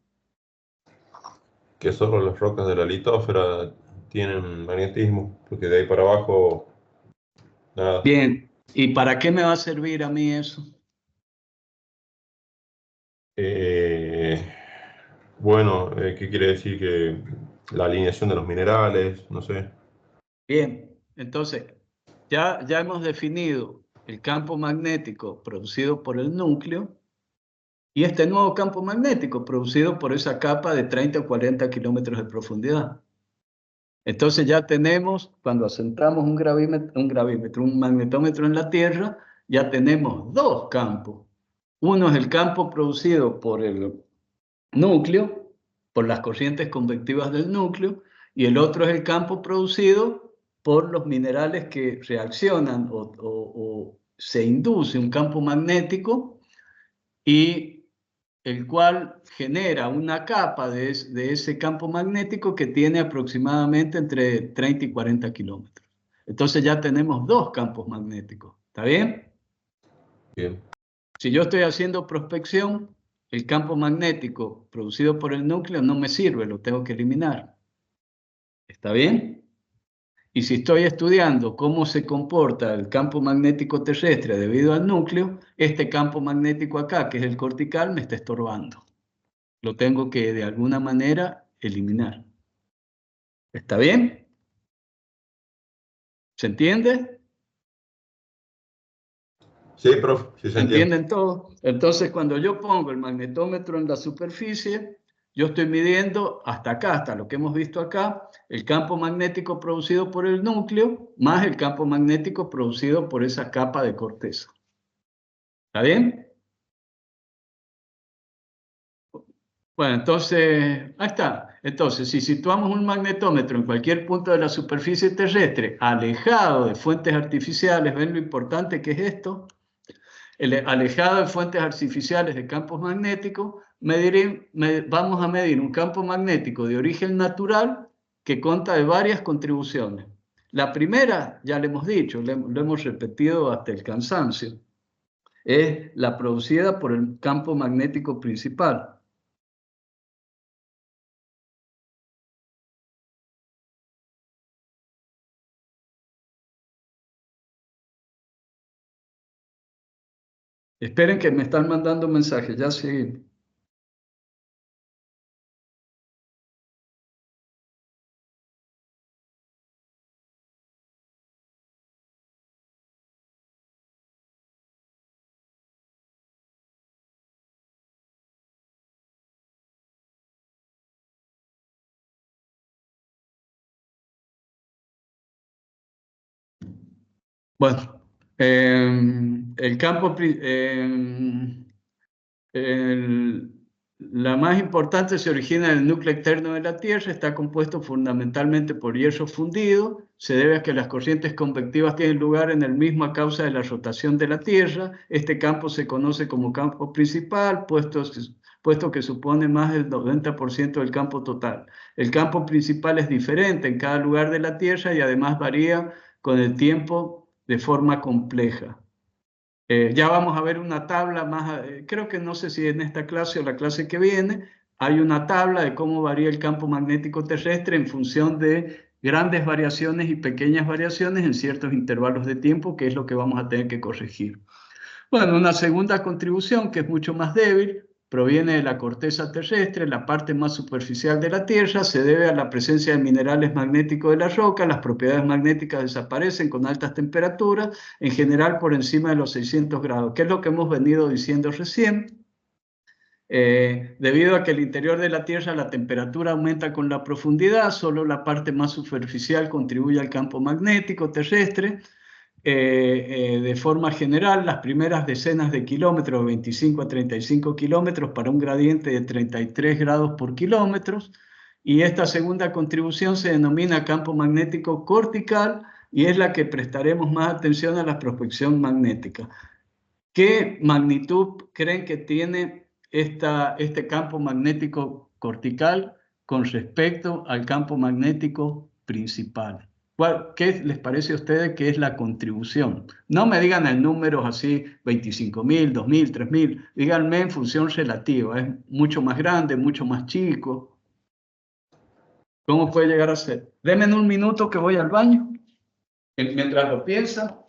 Que solo las rocas de la litósfera tienen magnetismo, porque de ahí para abajo, nada. Bien, ¿y para qué me va a servir a mí eso? Bueno, ¿qué quiere decir? Que la alineación de los minerales, no sé. Bien, entonces ya hemos definido el campo magnético producido por el núcleo y este nuevo campo magnético producido por esa capa de 30 o 40 kilómetros de profundidad. Entonces ya tenemos, cuando asentamos un magnetómetro en la Tierra, ya tenemos dos campos. Uno es el campo producido por el núcleo, por las corrientes convectivas del núcleo, y el otro es el campo producido por los minerales que reaccionan o se induce un campo magnético y el cual genera una capa de ese campo magnético que tiene aproximadamente entre 30 y 40 kilómetros. Entonces ya tenemos dos campos magnéticos. ¿Está bien? Bien. Si yo estoy haciendo prospección, el campo magnético producido por el núcleo no me sirve, lo tengo que eliminar. ¿Está bien? Y si estoy estudiando cómo se comporta el campo magnético terrestre debido al núcleo, este campo magnético acá, que es el cortical, me está estorbando. Lo tengo que de alguna manera eliminar. ¿Está bien? ¿Se entiende? Sí, profe, sí se entiende. ¿Entienden todo? Entonces, cuando yo pongo el magnetómetro en la superficie, yo estoy midiendo hasta acá, hasta lo que hemos visto acá, el campo magnético producido por el núcleo, más el campo magnético producido por esa capa de corteza. ¿Está bien? Bueno, entonces, ahí está. Entonces, si situamos un magnetómetro en cualquier punto de la superficie terrestre, alejado de fuentes artificiales, ¿ven lo importante que es esto? Alejado de fuentes artificiales de campos magnéticos, vamos a medir un campo magnético de origen natural que consta de varias contribuciones. La primera, ya le hemos dicho, lo hemos repetido hasta el cansancio, es la producida por el campo magnético principal. Esperen que me están mandando mensajes, ya sí. Bueno, el campo, la más importante se origina en el núcleo externo de la Tierra, está compuesto fundamentalmente por hierro fundido, se debe a que las corrientes convectivas tienen lugar en el mismo a causa de la rotación de la Tierra. Este campo se conoce como campo principal, puesto que supone más del 90% del campo total. El campo principal es diferente en cada lugar de la Tierra y además varía con el tiempo de forma compleja. Ya vamos a ver una tabla más, creo que no sé si en esta clase o la clase que viene, hay una tabla de cómo varía el campo magnético terrestre en función de grandes variaciones y pequeñas variaciones en ciertos intervalos de tiempo, que es lo que vamos a tener que corregir. Bueno, una segunda contribución que es mucho más débil proviene de la corteza terrestre, la parte más superficial de la Tierra, se debe a la presencia de minerales magnéticos de la roca, las propiedades magnéticas desaparecen con altas temperaturas, en general por encima de los 600 grados, que es lo que hemos venido diciendo recién. Debido a que el interior de la Tierra la temperatura aumenta con la profundidad, solo la parte más superficial contribuye al campo magnético terrestre. De forma general, las primeras decenas de kilómetros, 25 a 35 kilómetros, para un gradiente de 33 grados por kilómetro, y esta segunda contribución se denomina campo magnético cortical y es la que prestaremos más atención a la prospección magnética. ¿Qué magnitud creen que tiene este campo magnético cortical con respecto al campo magnético principal? ¿Qué les parece a ustedes que es la contribución? No me digan en números así, 25.000, 2.000, 3.000. Díganme en función relativa. ¿Es mucho más grande, mucho más chico? ¿Cómo puede llegar a ser? Denme un minuto que voy al baño. Mientras lo piensan.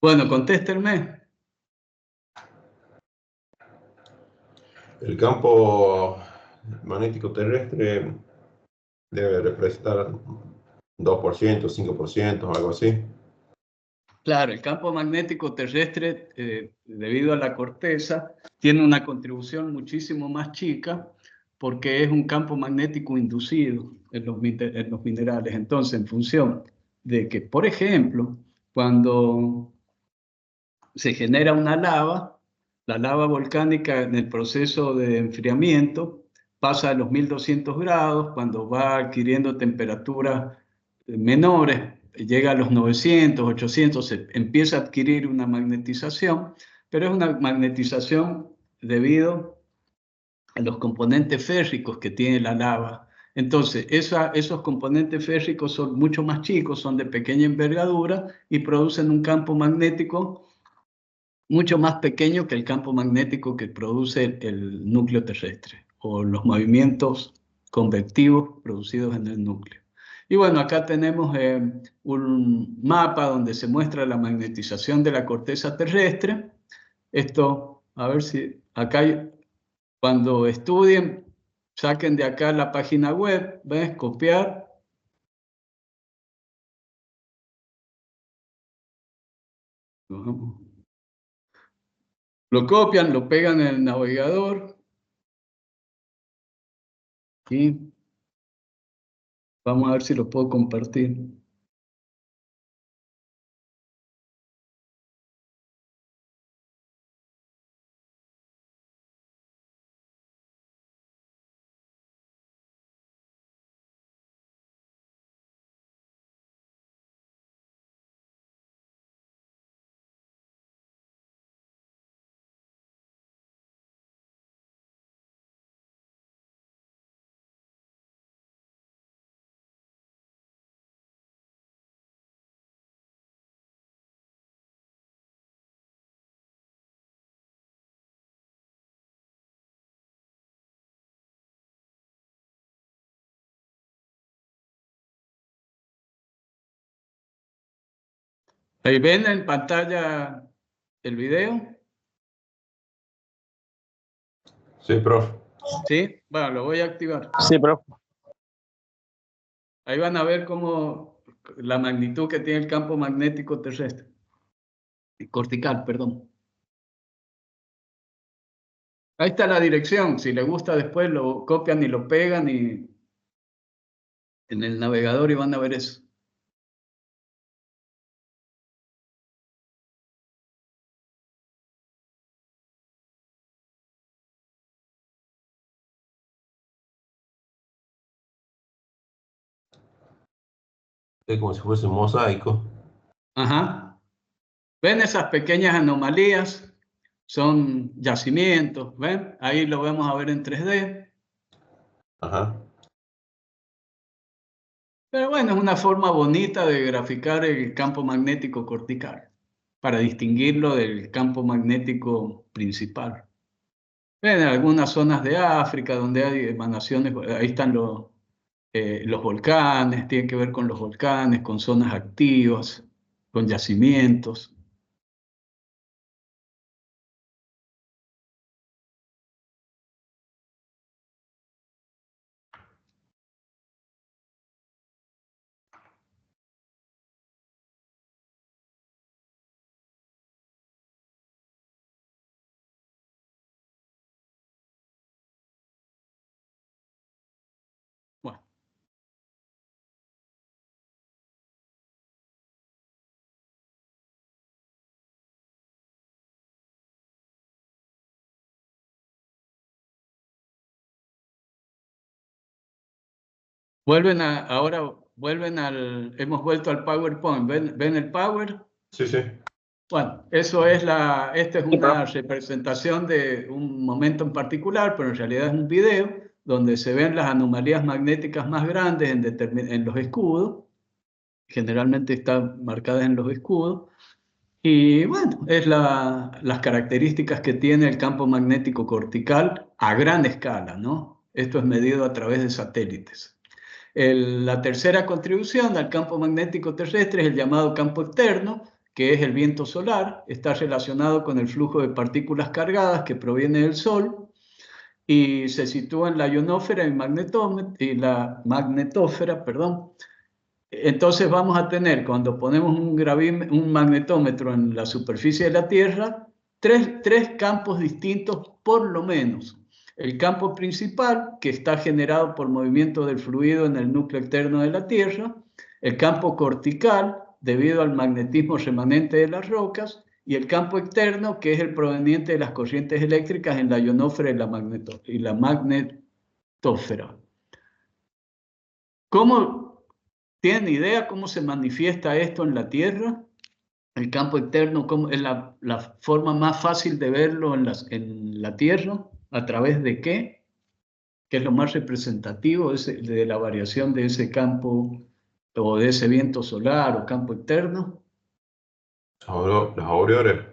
Bueno, contéstenme. El campo magnético terrestre debe representar 2%, 5%, algo así. Claro, el campo magnético terrestre, debido a la corteza, tiene una contribución muchísimo más chica porque es un campo magnético inducido en los minerales. Entonces, en función de que, por ejemplo, cuando se genera una lava, la lava volcánica en el proceso de enfriamiento pasa a los 1200 grados, cuando va adquiriendo temperaturas menores, llega a los 900, 800, se empieza a adquirir una magnetización, pero es una magnetización debido a los componentes férricos que tiene la lava. Entonces, esos componentes férricos son mucho más chicos, son de pequeña envergadura y producen un campo magnético mucho más pequeño que el campo magnético que produce el núcleo terrestre o los movimientos convectivos producidos en el núcleo. Y bueno, acá tenemos un mapa donde se muestra la magnetización de la corteza terrestre. Esto, a ver si acá cuando estudien, saquen de acá la página web, ¿ves? Copiar. Lo copian, lo pegan en el navegador y vamos a ver si lo puedo compartir. Ahí ven en pantalla el video. Sí, profe. Sí, bueno, lo voy a activar. Sí, profe. Ahí van a ver cómo la magnitud que tiene el campo magnético terrestre. Cortical, perdón. Ahí está la dirección. Si les gusta después lo copian y lo pegan y en el navegador y van a ver eso. Es como si fuese un mosaico. Ajá. ¿Ven esas pequeñas anomalías? Son yacimientos, ¿ven? Ahí lo vamos a ver en 3D. Ajá. Pero bueno, es una forma bonita de graficar el campo magnético cortical para distinguirlo del campo magnético principal. En algunas zonas de África donde hay emanaciones, ahí están los volcanes, tiene que ver con los volcanes, con zonas activas, con yacimientos. Bueno. Hemos vuelto al PowerPoint. ¿Ven el Power? Sí, sí. Bueno, esta es una representación de un momento en particular, pero en realidad es un video donde se ven las anomalías magnéticas más grandes en los escudos. Generalmente están marcadas en los escudos. Y bueno, es las características que tiene el campo magnético cortical a gran escala, ¿no? Esto es medido a través de satélites. La tercera contribución al campo magnético terrestre es el llamado campo externo, que es el viento solar. Está relacionado con el flujo de partículas cargadas que proviene del Sol y se sitúa en la ionósfera y la magnetósfera, perdón. Entonces vamos a tener, cuando ponemos un magnetómetro en la superficie de la Tierra, tres campos distintos por lo menos. El campo principal, que está generado por movimiento del fluido en el núcleo externo de la Tierra, el campo cortical, debido al magnetismo remanente de las rocas, y el campo externo, que es el proveniente de las corrientes eléctricas en la ionósfera y la magnetósfera. ¿Cómo ¿Tienen idea cómo se manifiesta esto en la Tierra? El campo externo, ¿cómo es la forma más fácil de verlo en la Tierra? ¿A través de qué? ¿Qué es lo más representativo de la variación de ese campo o de ese viento solar o campo externo? Las auroras.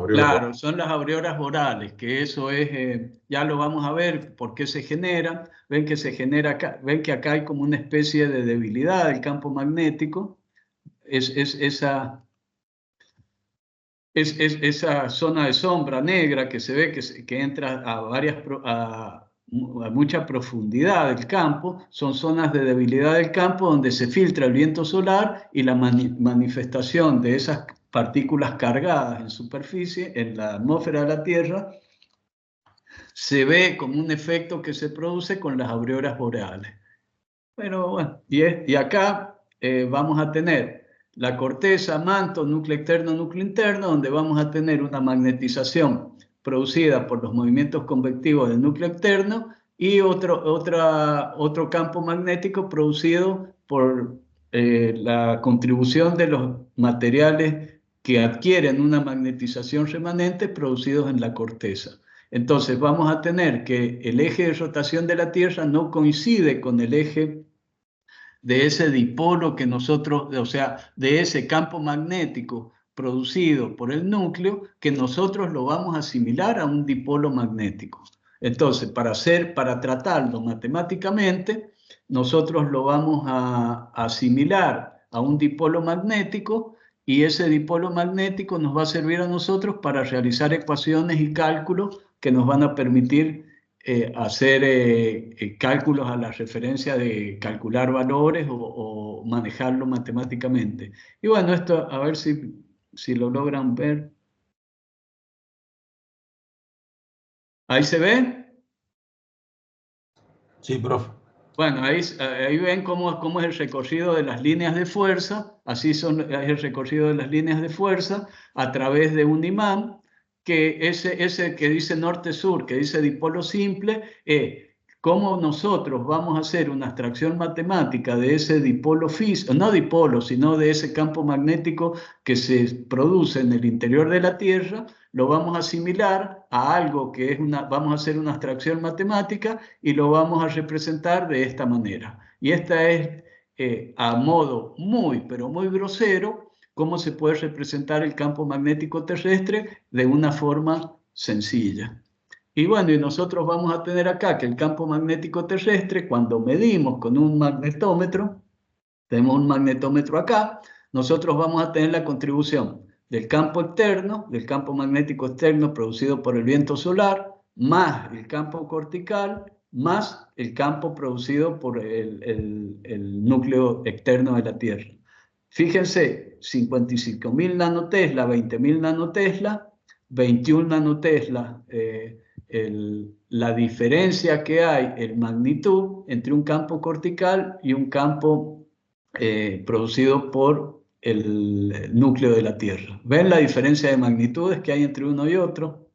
Claro, son las auroras boreales, que eso es, ya lo vamos a ver por qué se generan. Ven que se genera acá, ven que acá hay como una especie de debilidad del campo magnético. Esa zona de sombra negra que se ve que entra a mucha profundidad del campo, son zonas de debilidad del campo donde se filtra el viento solar y la manifestación de esas partículas cargadas en superficie, en la atmósfera de la Tierra, se ve como un efecto que se produce con las auroras boreales. Pero bueno, y acá vamos a tener la corteza, manto, núcleo externo, núcleo interno, donde vamos a tener una magnetización producida por los movimientos convectivos del núcleo externo y otro campo magnético producido por la contribución de los materiales que adquieren una magnetización remanente producidos en la corteza. Entonces vamos a tener que el eje de rotación de la Tierra no coincide con el eje de ese dipolo que nosotros, o sea, de ese campo magnético producido por el núcleo, que nosotros lo vamos a asimilar a un dipolo magnético. Entonces, para tratarlo matemáticamente, nosotros lo vamos a asimilar a un dipolo magnético y ese dipolo magnético nos va a servir a nosotros para realizar ecuaciones y cálculos que nos van a permitir hacer cálculos a la referencia de calcular valores o manejarlo matemáticamente. Y bueno, esto a ver si lo logran ver. ¿Ahí se ve? Sí, profe. Bueno, ahí ven cómo es el recorrido de las líneas de fuerza, así es el recorrido de las líneas de fuerza a través de un imán, que ese que dice norte-sur, que dice dipolo simple, cómo nosotros vamos a hacer una abstracción matemática de ese dipolo físico, no dipolo, sino de ese campo magnético que se produce en el interior de la Tierra, lo vamos a asimilar a algo que vamos a hacer una abstracción matemática y lo vamos a representar de esta manera. Y esta es, a modo muy, pero muy grosero, cómo se puede representar el campo magnético terrestre de una forma sencilla. Y bueno, y nosotros vamos a tener acá que el campo magnético terrestre, cuando medimos con un magnetómetro, tenemos un magnetómetro acá, nosotros vamos a tener la contribución del campo externo, del campo magnético externo producido por el viento solar, más el campo cortical, más el campo producido por el núcleo externo de la Tierra. Fíjense, 55.000 nanotesla, 20.000 nanotesla, 21 nanotesla, la diferencia que hay en magnitud entre un campo cortical y un campo producido por el núcleo de la Tierra. ¿Ven la diferencia de magnitudes que hay entre uno y otro?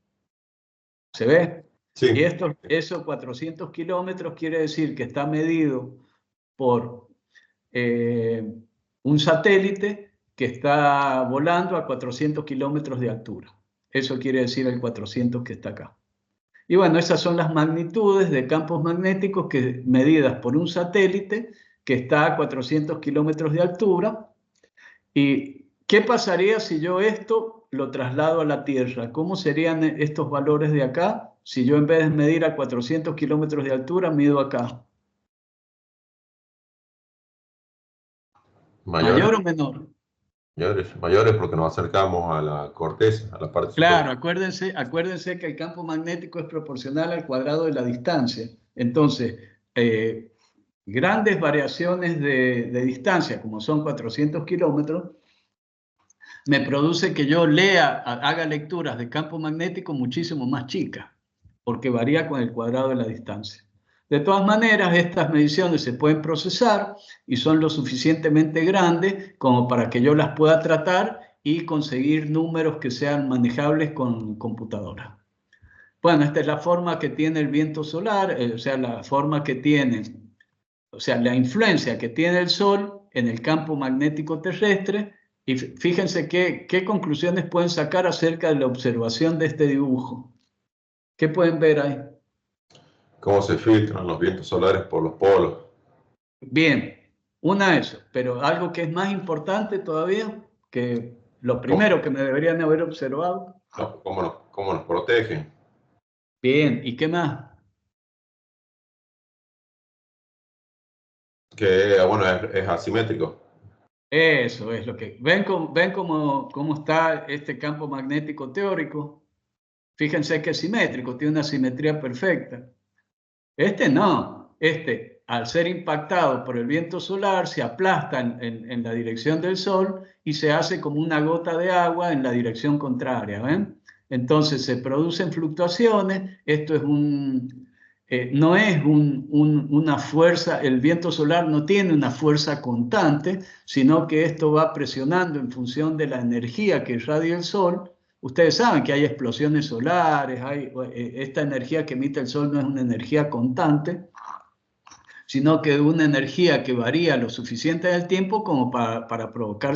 ¿Se ve? Sí. Y esos 400 kilómetros quiere decir que está medido por un satélite que está volando a 400 kilómetros de altura. Eso quiere decir el 400 que está acá. Y bueno, esas son las magnitudes de campos magnéticos medidas por un satélite que está a 400 kilómetros de altura. ¿Y qué pasaría si yo esto lo traslado a la Tierra? ¿Cómo serían estos valores de acá si yo en vez de medir a 400 kilómetros de altura, mido acá? Mayores, ¿Mayor o menor? mayores porque nos acercamos a la corteza, a la parte Claro, superior. acuérdense que el campo magnético es proporcional al cuadrado de la distancia. Entonces, grandes variaciones de distancia, como son 400 kilómetros, me produce que yo haga lecturas de campo magnético muchísimo más chicas, porque varía con el cuadrado de la distancia. De todas maneras, estas mediciones se pueden procesar y son lo suficientemente grandes como para que yo las pueda tratar y conseguir números que sean manejables con computadora. Bueno, esta es la forma que tiene el viento solar, o sea, la forma que tiene, o sea, la influencia que tiene el Sol en el campo magnético terrestre. Y fíjense qué conclusiones pueden sacar acerca de la observación de este dibujo. ¿Qué pueden ver ahí? ¿Cómo se filtran los vientos solares por los polos? Bien, una eso, pero algo que es más importante todavía, que lo ¿Cómo, primero que me deberían haber observado. cómo nos protegen? Bien, ¿y qué más? Que, bueno, es asimétrico. Eso es lo que... ¿Ven cómo está este campo magnético teórico? Fíjense que es simétrico, tiene una simetría perfecta. Este no, este al ser impactado por el viento solar se aplasta en la dirección del Sol y se hace como una gota de agua en la dirección contraria, ¿ven? Entonces se producen fluctuaciones, esto es no es una fuerza, el viento solar no tiene una fuerza constante, sino que esto va presionando en función de la energía que irradia el Sol. Ustedes saben que hay explosiones solares, esta energía que emite el Sol no es una energía constante, sino que es una energía que varía lo suficiente en el tiempo como para provocar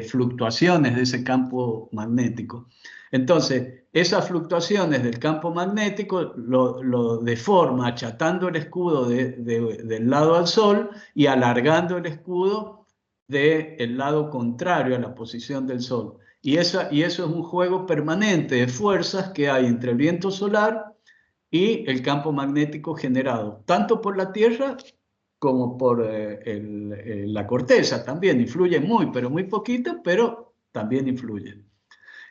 fluctuaciones de ese campo magnético. Entonces, esas fluctuaciones del campo magnético lo deforma, achatando el escudo del lado al Sol y alargando el escudo del lado contrario a la posición del Sol. Y eso es un juego permanente de fuerzas que hay entre el viento solar y el campo magnético generado, tanto por la Tierra como por la corteza. También influye muy, pero muy poquito, pero también influye.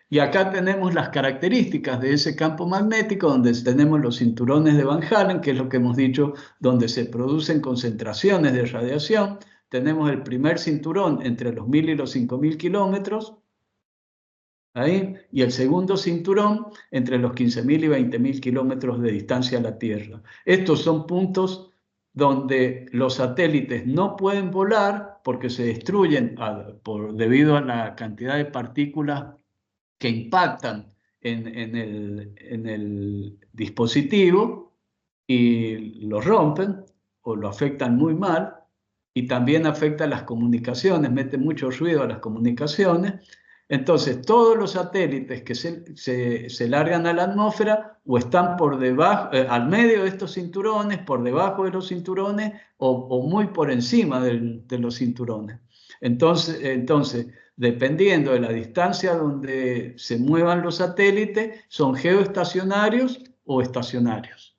Y acá tenemos las características de ese campo magnético, donde tenemos los cinturones de Van Allen, que es lo que hemos dicho, donde se producen concentraciones de radiación. Tenemos el primer cinturón entre los 1000 y los 5000 kilómetros, ahí, y el segundo cinturón entre los 15.000 y 20.000 kilómetros de distancia a la Tierra. Estos son puntos donde los satélites no pueden volar porque se destruyen debido a la cantidad de partículas que impactan en el dispositivo y lo rompen o lo afectan muy mal, y también afecta a las comunicaciones, mete mucho ruido a las comunicaciones. Entonces, todos los satélites que se largan a la atmósfera o están por debajo, al medio de estos cinturones, por debajo de los cinturones o muy por encima de los cinturones. Entonces, dependiendo de la distancia donde se muevan los satélites, son geoestacionarios o estacionarios.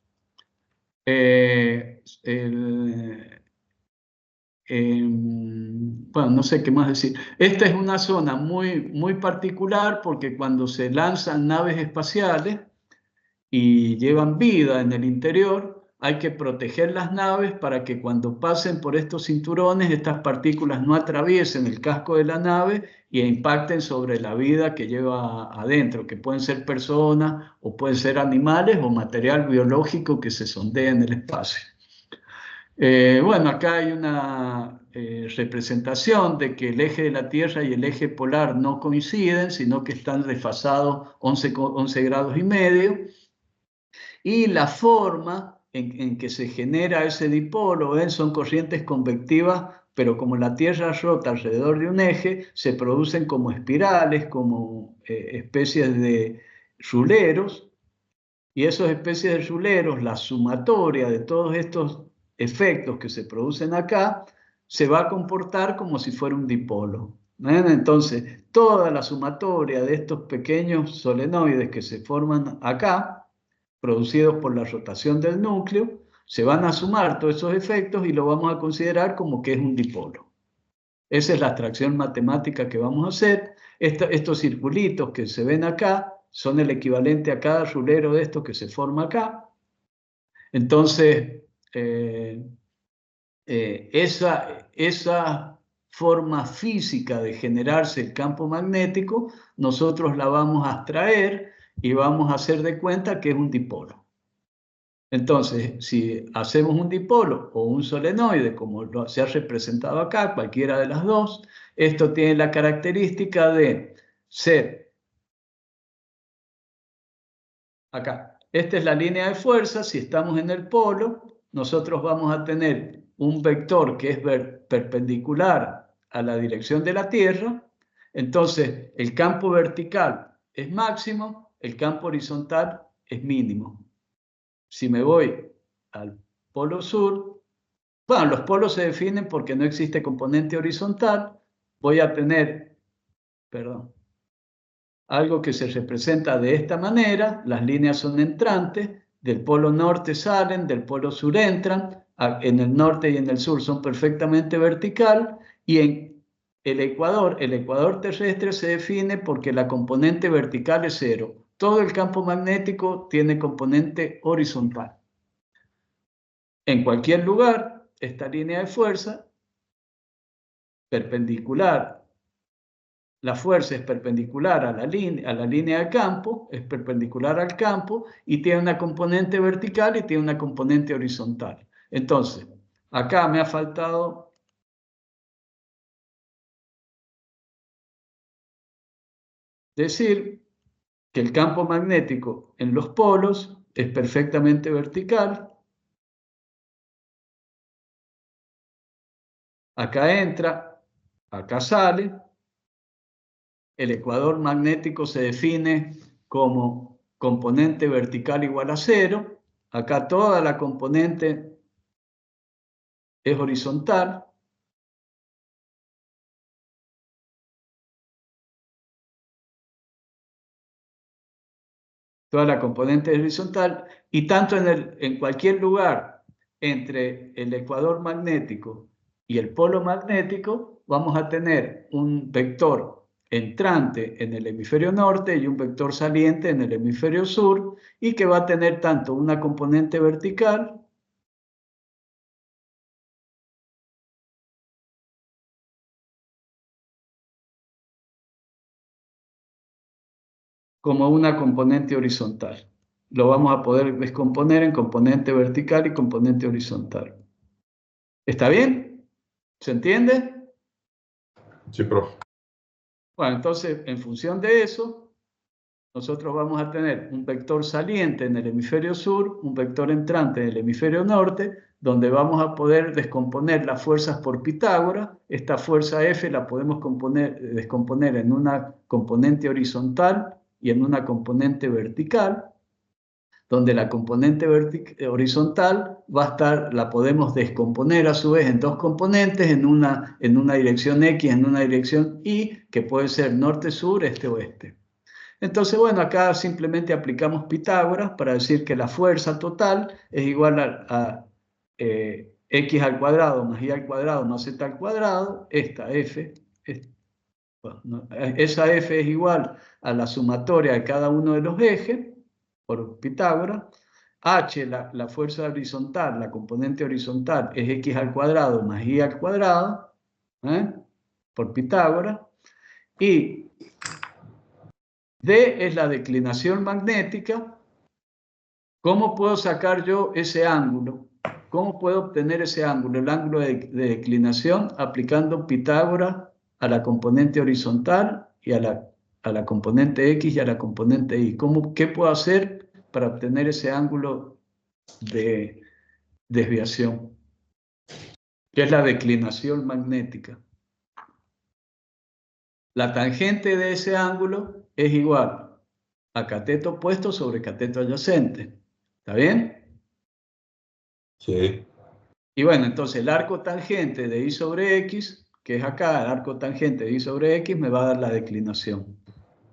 Bueno, no sé qué más decir. Esta es una zona muy particular porque cuando se lanzan naves espaciales y llevan vida en el interior, hay que proteger las naves para que cuando pasen por estos cinturones, estas partículas no atraviesen el casco de la nave e impacten sobre la vida que lleva adentro, que pueden ser personas o pueden ser animales o material biológico que se sondea en el espacio. Bueno, acá hay una representación de que el eje de la Tierra y el eje polar no coinciden, sino que están desfasados 11 grados y medio. Y la forma en que se genera ese dipolo, ¿ven? Son corrientes convectivas, pero como la Tierra rota alrededor de un eje, se producen como espirales, como especies de ruleros. Y esas especies de ruleros, la sumatoria de todos estos efectos que se producen acá, se va a comportar como si fuera un dipolo. ¿Ven? Entonces, toda la sumatoria de estos pequeños solenoides que se forman acá, producidos por la rotación del núcleo, se van a sumar todos esos efectos y lo vamos a considerar como que es un dipolo. Esa es la abstracción matemática que vamos a hacer. Estos circulitos que se ven acá son el equivalente a cada rulero de estos que se forma acá. Entonces, esa forma física de generarse el campo magnético, nosotros la vamos a abstraer y vamos a hacer de cuenta que es un dipolo. Entonces, si hacemos un dipolo o un solenoide, como se ha representado acá, cualquiera de las dos, esto tiene la característica de ser, acá, esta es la línea de fuerza. Si estamos en el polo, nosotros vamos a tener un vector que es perpendicular a la dirección de la Tierra, entonces el campo vertical es máximo, el campo horizontal es mínimo. Si me voy al polo sur, bueno, los polos se definen porque no existe componente horizontal, voy a tener, perdón, algo que se representa de esta manera, las líneas son entrantes, del polo norte salen, del polo sur entran, en el norte y en el sur son perfectamente vertical, y en el ecuador terrestre se define porque la componente vertical es cero. Todo el campo magnético tiene componente horizontal. En cualquier lugar, esta línea de fuerza perpendicular, la fuerza es perpendicular a la línea de campo, es perpendicular al campo y tiene una componente vertical y tiene una componente horizontal. Entonces, acá me ha faltado decir que el campo magnético en los polos es perfectamente vertical. Acá entra, acá sale. El ecuador magnético se define como componente vertical igual a 0. Acá toda la componente es horizontal. Toda la componente es horizontal. Y tanto en cualquier lugar entre el ecuador magnético y el polo magnético, vamos a tener un vector entrante en el hemisferio norte y un vector saliente en el hemisferio sur, y que va a tener tanto una componente vertical como una componente horizontal. Lo vamos a poder descomponer en componente vertical y componente horizontal. ¿Está bien? ¿Se entiende? Sí, profe. Bueno, entonces, en función de eso, nosotros vamos a tener un vector saliente en el hemisferio sur, un vector entrante en el hemisferio norte, donde vamos a poder descomponer las fuerzas por Pitágoras. Esta fuerza F la podemos descomponer en una componente horizontal y en una componente vertical, donde la componente horizontal va a estar, la podemos descomponer a su vez en dos componentes, en una dirección X, en una dirección Y, que puede ser norte-sur, este-oeste. Entonces, bueno, acá simplemente aplicamos Pitágoras para decir que la fuerza total es igual a X al cuadrado más Y al cuadrado más Z al cuadrado, esta F, esa F es igual a la sumatoria de cada uno de los ejes, por Pitágoras. H, la fuerza horizontal, la componente horizontal, es X al cuadrado más Y al cuadrado, por Pitágoras. Y D es la declinación magnética. ¿Cómo puedo sacar yo ese ángulo? ¿Cómo puedo obtener ese ángulo? El ángulo de declinación aplicando Pitágoras a la componente horizontal y a la componente X y a la componente Y. ¿Qué puedo hacer para obtener ese ángulo de desviación? Que es la declinación magnética. La tangente de ese ángulo es igual a cateto opuesto sobre cateto adyacente. ¿Está bien? Sí. Y bueno, entonces el arco tangente de Y sobre X, que es acá, el arco tangente de Y sobre X, me va a dar la declinación.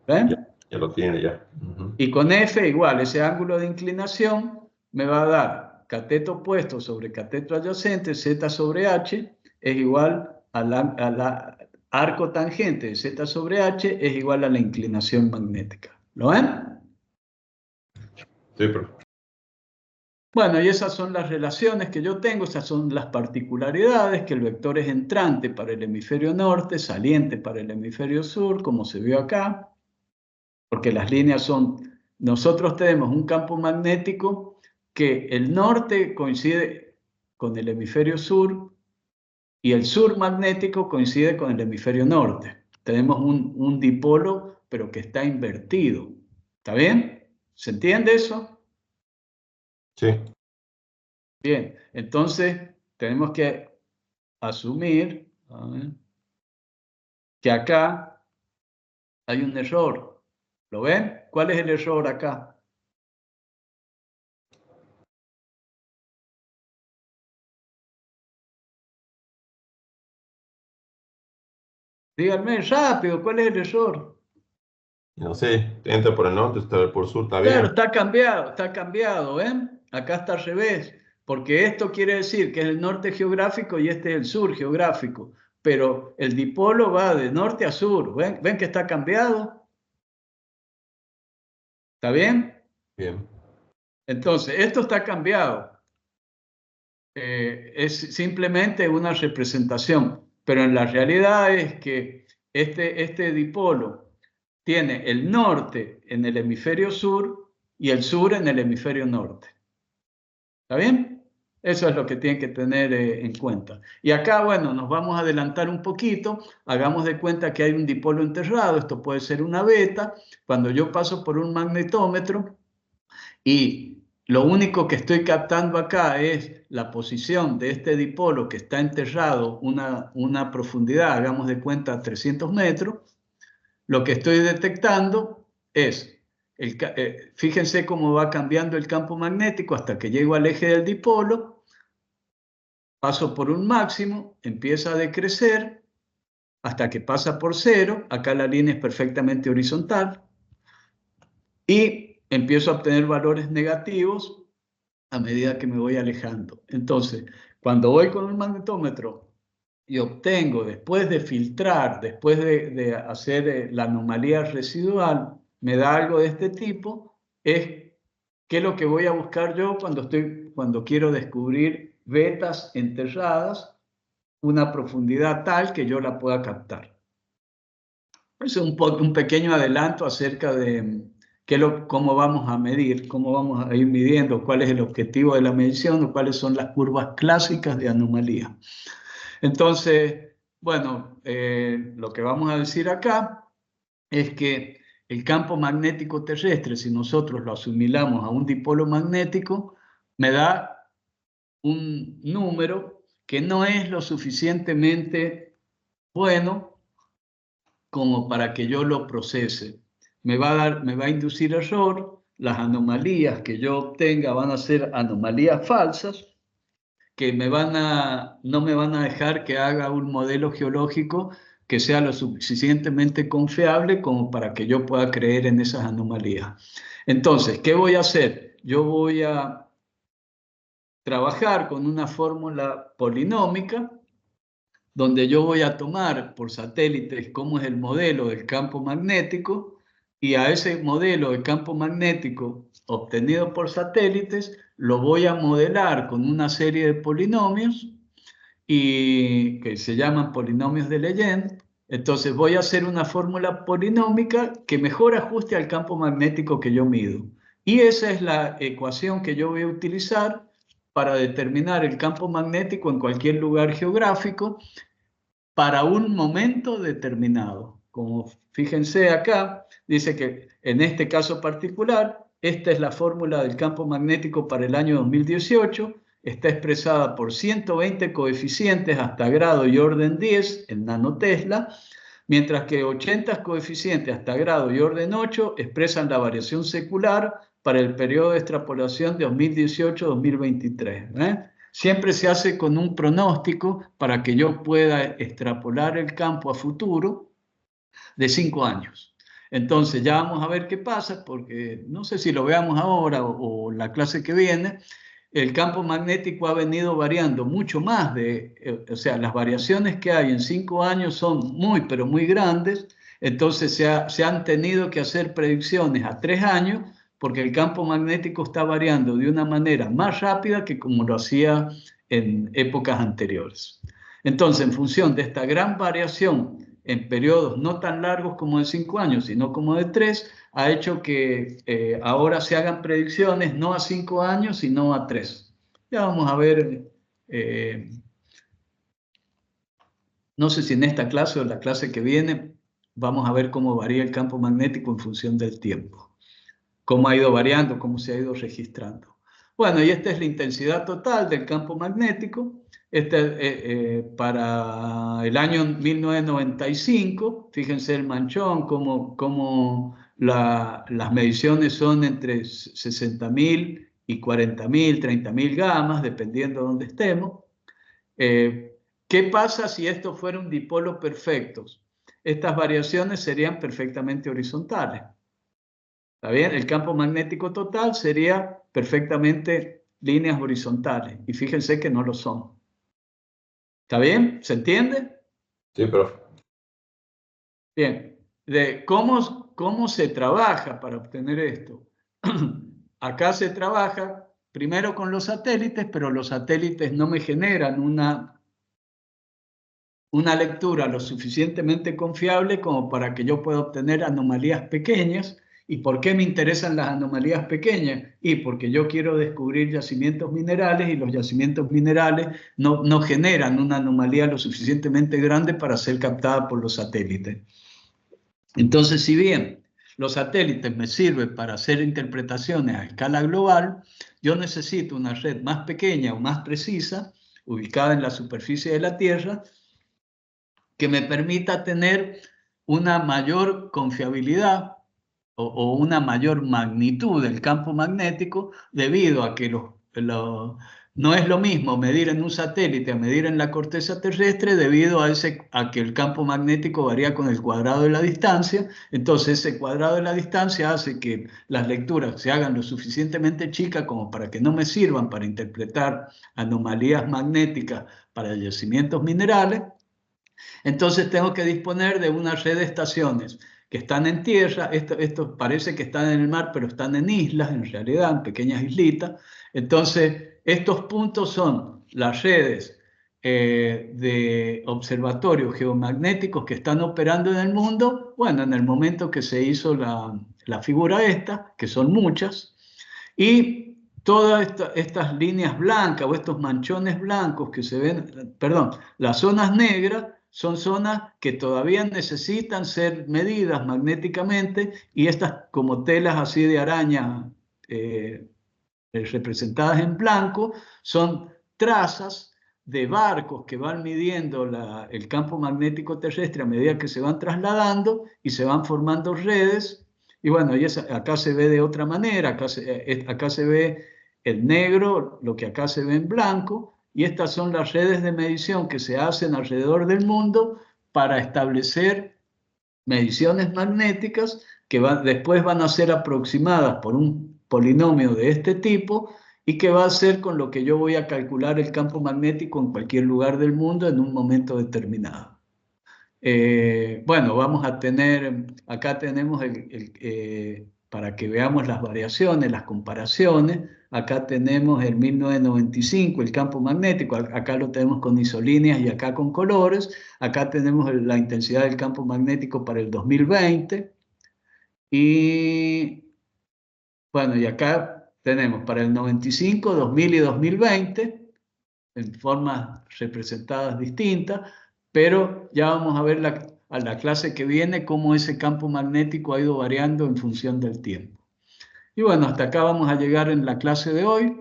¿Ven? Ya lo tiene ya. Y con F igual, ese ángulo de inclinación me va a dar cateto opuesto sobre cateto adyacente, Z sobre H, es igual a la arco tangente de Z sobre H, es igual a la inclinación magnética. ¿Lo ven? Sí, profe. Bueno, y esas son las relaciones que yo tengo, esas son las particularidades, que el vector es entrante para el hemisferio norte, saliente para el hemisferio sur, como se vio acá, porque las líneas son, nosotros tenemos un campo magnético que el norte coincide con el hemisferio sur y el sur magnético coincide con el hemisferio norte. Tenemos un dipolo, pero que está invertido. ¿Está bien? ¿Se entiende eso? Sí. Bien, entonces tenemos que asumir, a ver, que acá hay un error. ¿Lo ven? ¿Cuál es el error acá? Díganme rápido, ¿cuál es el error? No sé, entra por el norte, está por el sur, está Claro, bien. está cambiado, ¿ven? Acá está al revés, porque esto quiere decir que es el norte geográfico y este es el sur geográfico, pero el dipolo va de norte a sur, ¿ven? ¿Ven que está cambiado? ¿Está bien? Bien. Entonces, esto está cambiado. Es simplemente una representación, pero en la realidad es que este dipolo tiene el norte en el hemisferio sur y el sur en el hemisferio norte. ¿Está bien? Eso es lo que tienen que tener en cuenta. Y acá, bueno, nos vamos a adelantar un poquito. Hagamos de cuenta que hay un dipolo enterrado. Esto puede ser una beta. Cuando yo paso por un magnetómetro y lo único que estoy captando acá es la posición de este dipolo que está enterrado una profundidad, hagamos de cuenta 300 metros, lo que estoy detectando es, fíjense cómo va cambiando el campo magnético hasta que llego al eje del dipolo, paso por un máximo, empieza a decrecer hasta que pasa por cero, acá la línea es perfectamente horizontal, y empiezo a obtener valores negativos a medida que me voy alejando. Entonces, cuando voy con un magnetómetro y obtengo, después de filtrar, después de hacer la anomalía residual, me da algo de este tipo, es qué es lo que voy a buscar yo cuando quiero descubrir vetas enterradas, una profundidad tal que yo la pueda captar. Es un pequeño adelanto acerca de cómo vamos a medir, cómo vamos a ir midiendo, cuál es el objetivo de la medición o cuáles son las curvas clásicas de anomalía. Entonces, bueno, lo que vamos a decir acá es que el campo magnético terrestre, si nosotros lo asimilamos a un dipolo magnético, me da un número que no es lo suficientemente bueno como para que yo lo procese. Me va a inducir error, las anomalías que yo obtenga van a ser anomalías falsas, que no me van a dejar que haga un modelo geológico que sea lo suficientemente confiable como para que yo pueda creer en esas anomalías. Entonces, ¿qué voy a hacer? Yo voy a trabajar con una fórmula polinómica donde yo voy a tomar por satélites cómo es el modelo del campo magnético y a ese modelo de campo magnético obtenido por satélites lo voy a modelar con una serie de polinomios y que se llaman polinomios de Legendre. Entonces voy a hacer una fórmula polinómica que mejor ajuste al campo magnético que yo mido. Y esa es la ecuación que yo voy a utilizar para determinar el campo magnético en cualquier lugar geográfico para un momento determinado. Como fíjense acá, dice que en este caso particular, esta es la fórmula del campo magnético para el año 2018, está expresada por 120 coeficientes hasta grado y orden 10 en nanotesla, mientras que 80 coeficientes hasta grado y orden 8 expresan la variación secular para el periodo de extrapolación de 2018-2023. Siempre se hace con un pronóstico para que yo pueda extrapolar el campo a futuro de 5 años. Entonces ya vamos a ver qué pasa, porque no sé si lo veamos ahora o la clase que viene, el campo magnético ha venido variando mucho más o sea, las variaciones que hay en 5 años son muy, pero muy grandes, entonces se han tenido que hacer predicciones a 3 años porque el campo magnético está variando de una manera más rápida que como lo hacía en épocas anteriores. Entonces, en función de esta gran variación en periodos no tan largos como de 5 años, sino como de 3, ha hecho que ahora se hagan predicciones no a 5 años, sino a 3. Ya vamos a ver, no sé si en esta clase o en la clase que viene, vamos a ver cómo varía el campo magnético en función del tiempo, cómo ha ido variando, cómo se ha ido registrando. Bueno, y esta es la intensidad total del campo magnético. Para el año 1995, fíjense el manchón, cómo las mediciones son entre 60.000 y 40.000, 30.000 gamas, dependiendo de dónde estemos. ¿Qué pasa si esto fuera un dipolo perfecto? Estas variaciones serían perfectamente horizontales. ¿Está bien? El campo magnético total sería perfectamente líneas horizontales. Y fíjense que no lo son. ¿Está bien? ¿Se entiende? Sí, profe. Bien. ¿Cómo se trabaja para obtener esto? Acá se trabaja primero con los satélites, pero los satélites no me generan una lectura lo suficientemente confiable como para que yo pueda obtener anomalías pequeñas. ¿Y por qué me interesan las anomalías pequeñas? Y porque yo quiero descubrir yacimientos minerales y los yacimientos minerales no generan una anomalía lo suficientemente grande para ser captada por los satélites. Entonces, si bien los satélites me sirven para hacer interpretaciones a escala global, yo necesito una red más pequeña o más precisa, ubicada en la superficie de la Tierra, que me permita tener una mayor confiabilidad o una mayor magnitud del campo magnético, debido a que no es lo mismo medir en un satélite a medir en la corteza terrestre, debido a que el campo magnético varía con el cuadrado de la distancia. Entonces ese cuadrado de la distancia hace que las lecturas se hagan lo suficientemente chicas como para que no me sirvan para interpretar anomalías magnéticas para yacimientos minerales. Entonces tengo que disponer de una red de estaciones que están en tierra. Esto parece que están en el mar, pero están en islas, en realidad, en pequeñas islitas. Entonces, estos puntos son las redes de observatorios geomagnéticos que están operando en el mundo, bueno, en el momento que se hizo la figura esta, que son muchas, y todas estas líneas blancas o estos manchones blancos que se ven, perdón, las zonas negras son zonas que todavía necesitan ser medidas magnéticamente, y estas, como telas así de araña representadas en blanco, son trazas de barcos que van midiendo el campo magnético terrestre a medida que se van trasladando y se van formando redes. Y bueno, acá se ve de otra manera. Acá se ve el negro, lo que acá se ve en blanco, y estas son las redes de medición que se hacen alrededor del mundo para establecer mediciones magnéticas que después van a ser aproximadas por un polinomio de este tipo, y que va a ser con lo que yo voy a calcular el campo magnético en cualquier lugar del mundo en un momento determinado. Bueno, vamos a tener, acá tenemos para que veamos las variaciones, las comparaciones. Acá tenemos el 1995, el campo magnético. Acá lo tenemos con isolíneas y acá con colores. Acá tenemos la intensidad del campo magnético para el 2020. Y bueno, y acá tenemos para el 95, 2000 y 2020, en formas representadas distintas, pero ya vamos a ver a la clase que viene cómo ese campo magnético ha ido variando en función del tiempo. Y bueno, hasta acá vamos a llegar en la clase de hoy.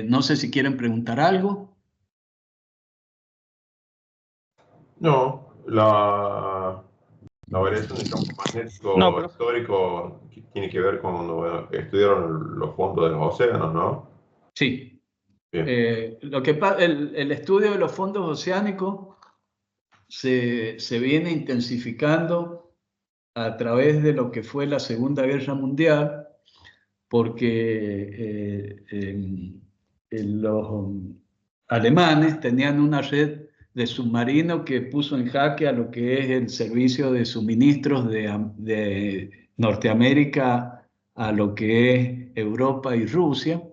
No sé si quieren preguntar algo. No, la variación del campo magnético histórico tiene que ver con cuando estudiaron los fondos de los océanos, ¿no? Sí. Bien. El estudio de los fondos oceánicos se viene intensificando a través de lo que fue la Segunda Guerra Mundial, porque los alemanes tenían una red de submarinos que puso en jaque a lo que es el servicio de suministros de Norteamérica a lo que es Europa y Rusia.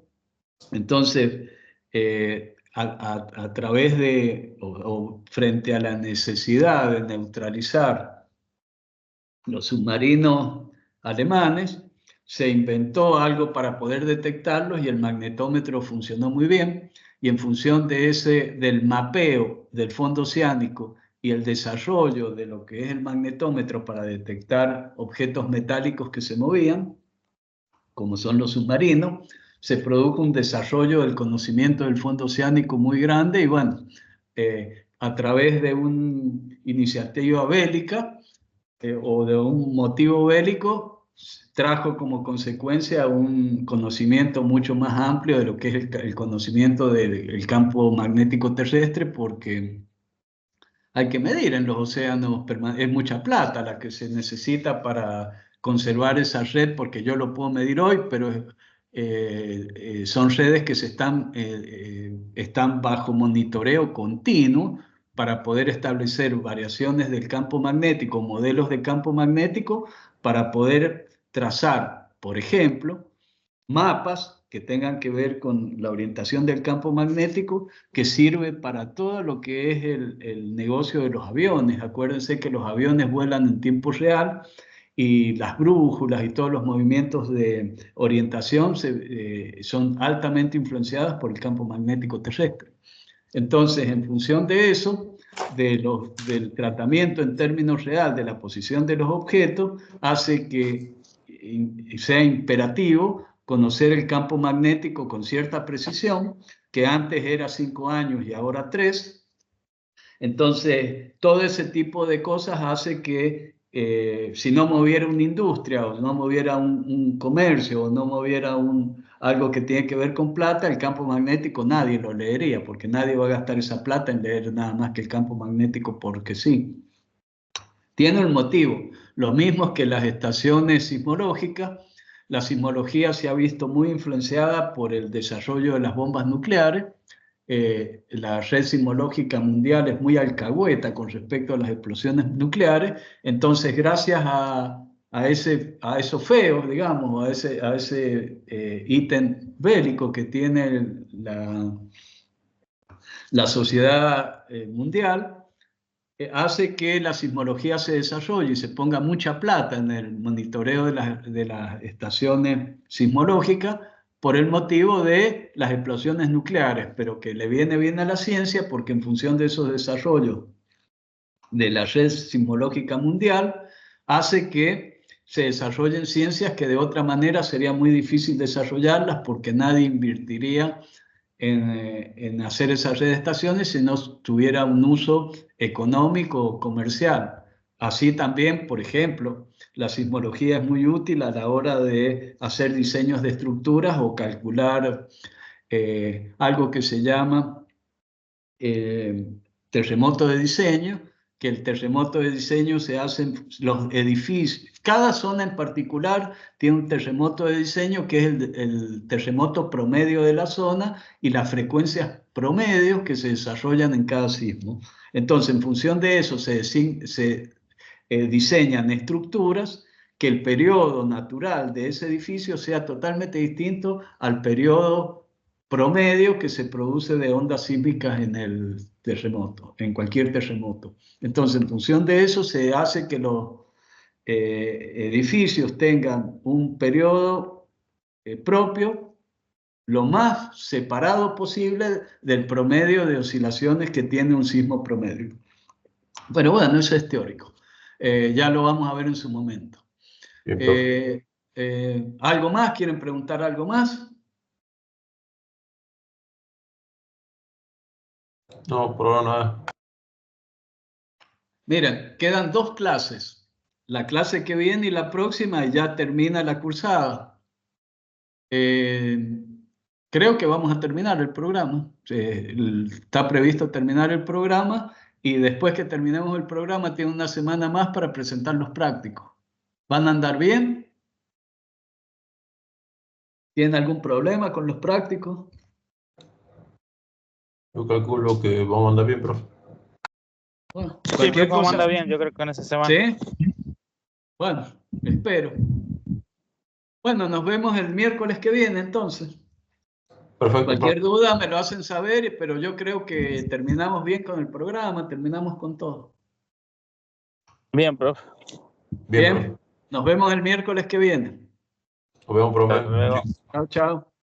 Entonces, a través de, o frente a la necesidad de neutralizar los submarinos alemanes, se inventó algo para poder detectarlos, y el magnetómetro funcionó muy bien. Y en función del mapeo del fondo oceánico y el desarrollo de lo que es el magnetómetro para detectar objetos metálicos que se movían, como son los submarinos, se produjo un desarrollo del conocimiento del fondo oceánico muy grande y bueno, a través de una iniciativa bélica o de un motivo bélico, trajo como consecuencia un conocimiento mucho más amplio de lo que es el conocimiento del campo magnético terrestre, porque hay que medir en los océanos, es mucha plata la que se necesita para conservar esa red, porque yo lo puedo medir hoy, pero son redes que están bajo monitoreo continuo para poder establecer variaciones del campo magnético, modelos de campo magnético, para poder trazar, por ejemplo, mapas que tengan que ver con la orientación del campo magnético, que sirve para todo lo que es el negocio de los aviones. Acuérdense que los aviones vuelan en tiempo real y las brújulas y todos los movimientos de orientación son altamente influenciados por el campo magnético terrestre. Entonces, en función de eso, del tratamiento en términos real de la posición de los objetos, hace que sea imperativo conocer el campo magnético con cierta precisión, que antes era 5 años y ahora 3. Entonces, todo ese tipo de cosas hace que si no moviera una industria o no moviera un comercio o no moviera algo que tiene que ver con plata, el campo magnético nadie lo leería, porque nadie va a gastar esa plata en leer nada más que el campo magnético porque sí. Tiene un motivo, lo mismo que las estaciones sismológicas. La sismología se ha visto muy influenciada por el desarrollo de las bombas nucleares. La red sismológica mundial es muy alcahueta con respecto a las explosiones nucleares. Entonces, gracias a esos feos, digamos, a ese ítem bélico que tiene la sociedad mundial, hace que la sismología se desarrolle y se ponga mucha plata en el monitoreo de las estaciones sismológicas por el motivo de las explosiones nucleares, pero que le viene bien a la ciencia porque en función de esos desarrollos de la red sismológica mundial hace que se desarrollen ciencias que de otra manera sería muy difícil desarrollarlas porque nadie invertiría en hacer esa red de estaciones si no tuviera un uso económico o comercial. Así también, por ejemplo, la sismología es muy útil a la hora de hacer diseños de estructuras o calcular algo que se llama terremoto de diseño, que el terremoto de diseño se hace en los edificios. Cada zona en particular tiene un terremoto de diseño que es el terremoto promedio de la zona y las frecuencias promedios que se desarrollan en cada sismo. Entonces, en función de eso se diseñan estructuras que el periodo natural de ese edificio sea totalmente distinto al periodo promedio que se produce de ondas sísmicas en el terremoto, en cualquier terremoto. Entonces, en función de eso, se hace que los edificios tengan un periodo propio, lo más separado posible del promedio de oscilaciones que tiene un sismo promedio. Pero bueno, eso es teórico. Ya lo vamos a ver en su momento. ¿Algo más? ¿Quieren preguntar algo más? No, por ahora nada. Miren, quedan 2 clases. La clase que viene y la próxima y ya termina la cursada. Creo que vamos a terminar el programa. Está previsto terminar el programa y después que terminemos el programa tiene una semana más para presentar los prácticos. ¿Van a andar bien? ¿Tienen algún problema con los prácticos? Yo calculo que vamos a andar bien, profe. Bueno, Sí, cualquier pero cosa. anda bien, yo creo que en esa semana. ¿Sí? Bueno, espero. Bueno, nos vemos el miércoles que viene entonces. Perfecto, Cualquier profe. duda me lo hacen saber, pero yo creo que terminamos bien con el programa, terminamos con todo. Bien, profe. Bien, Bien, profe. nos vemos el miércoles que viene. Nos vemos, profe. Hasta luego. Chao, chao.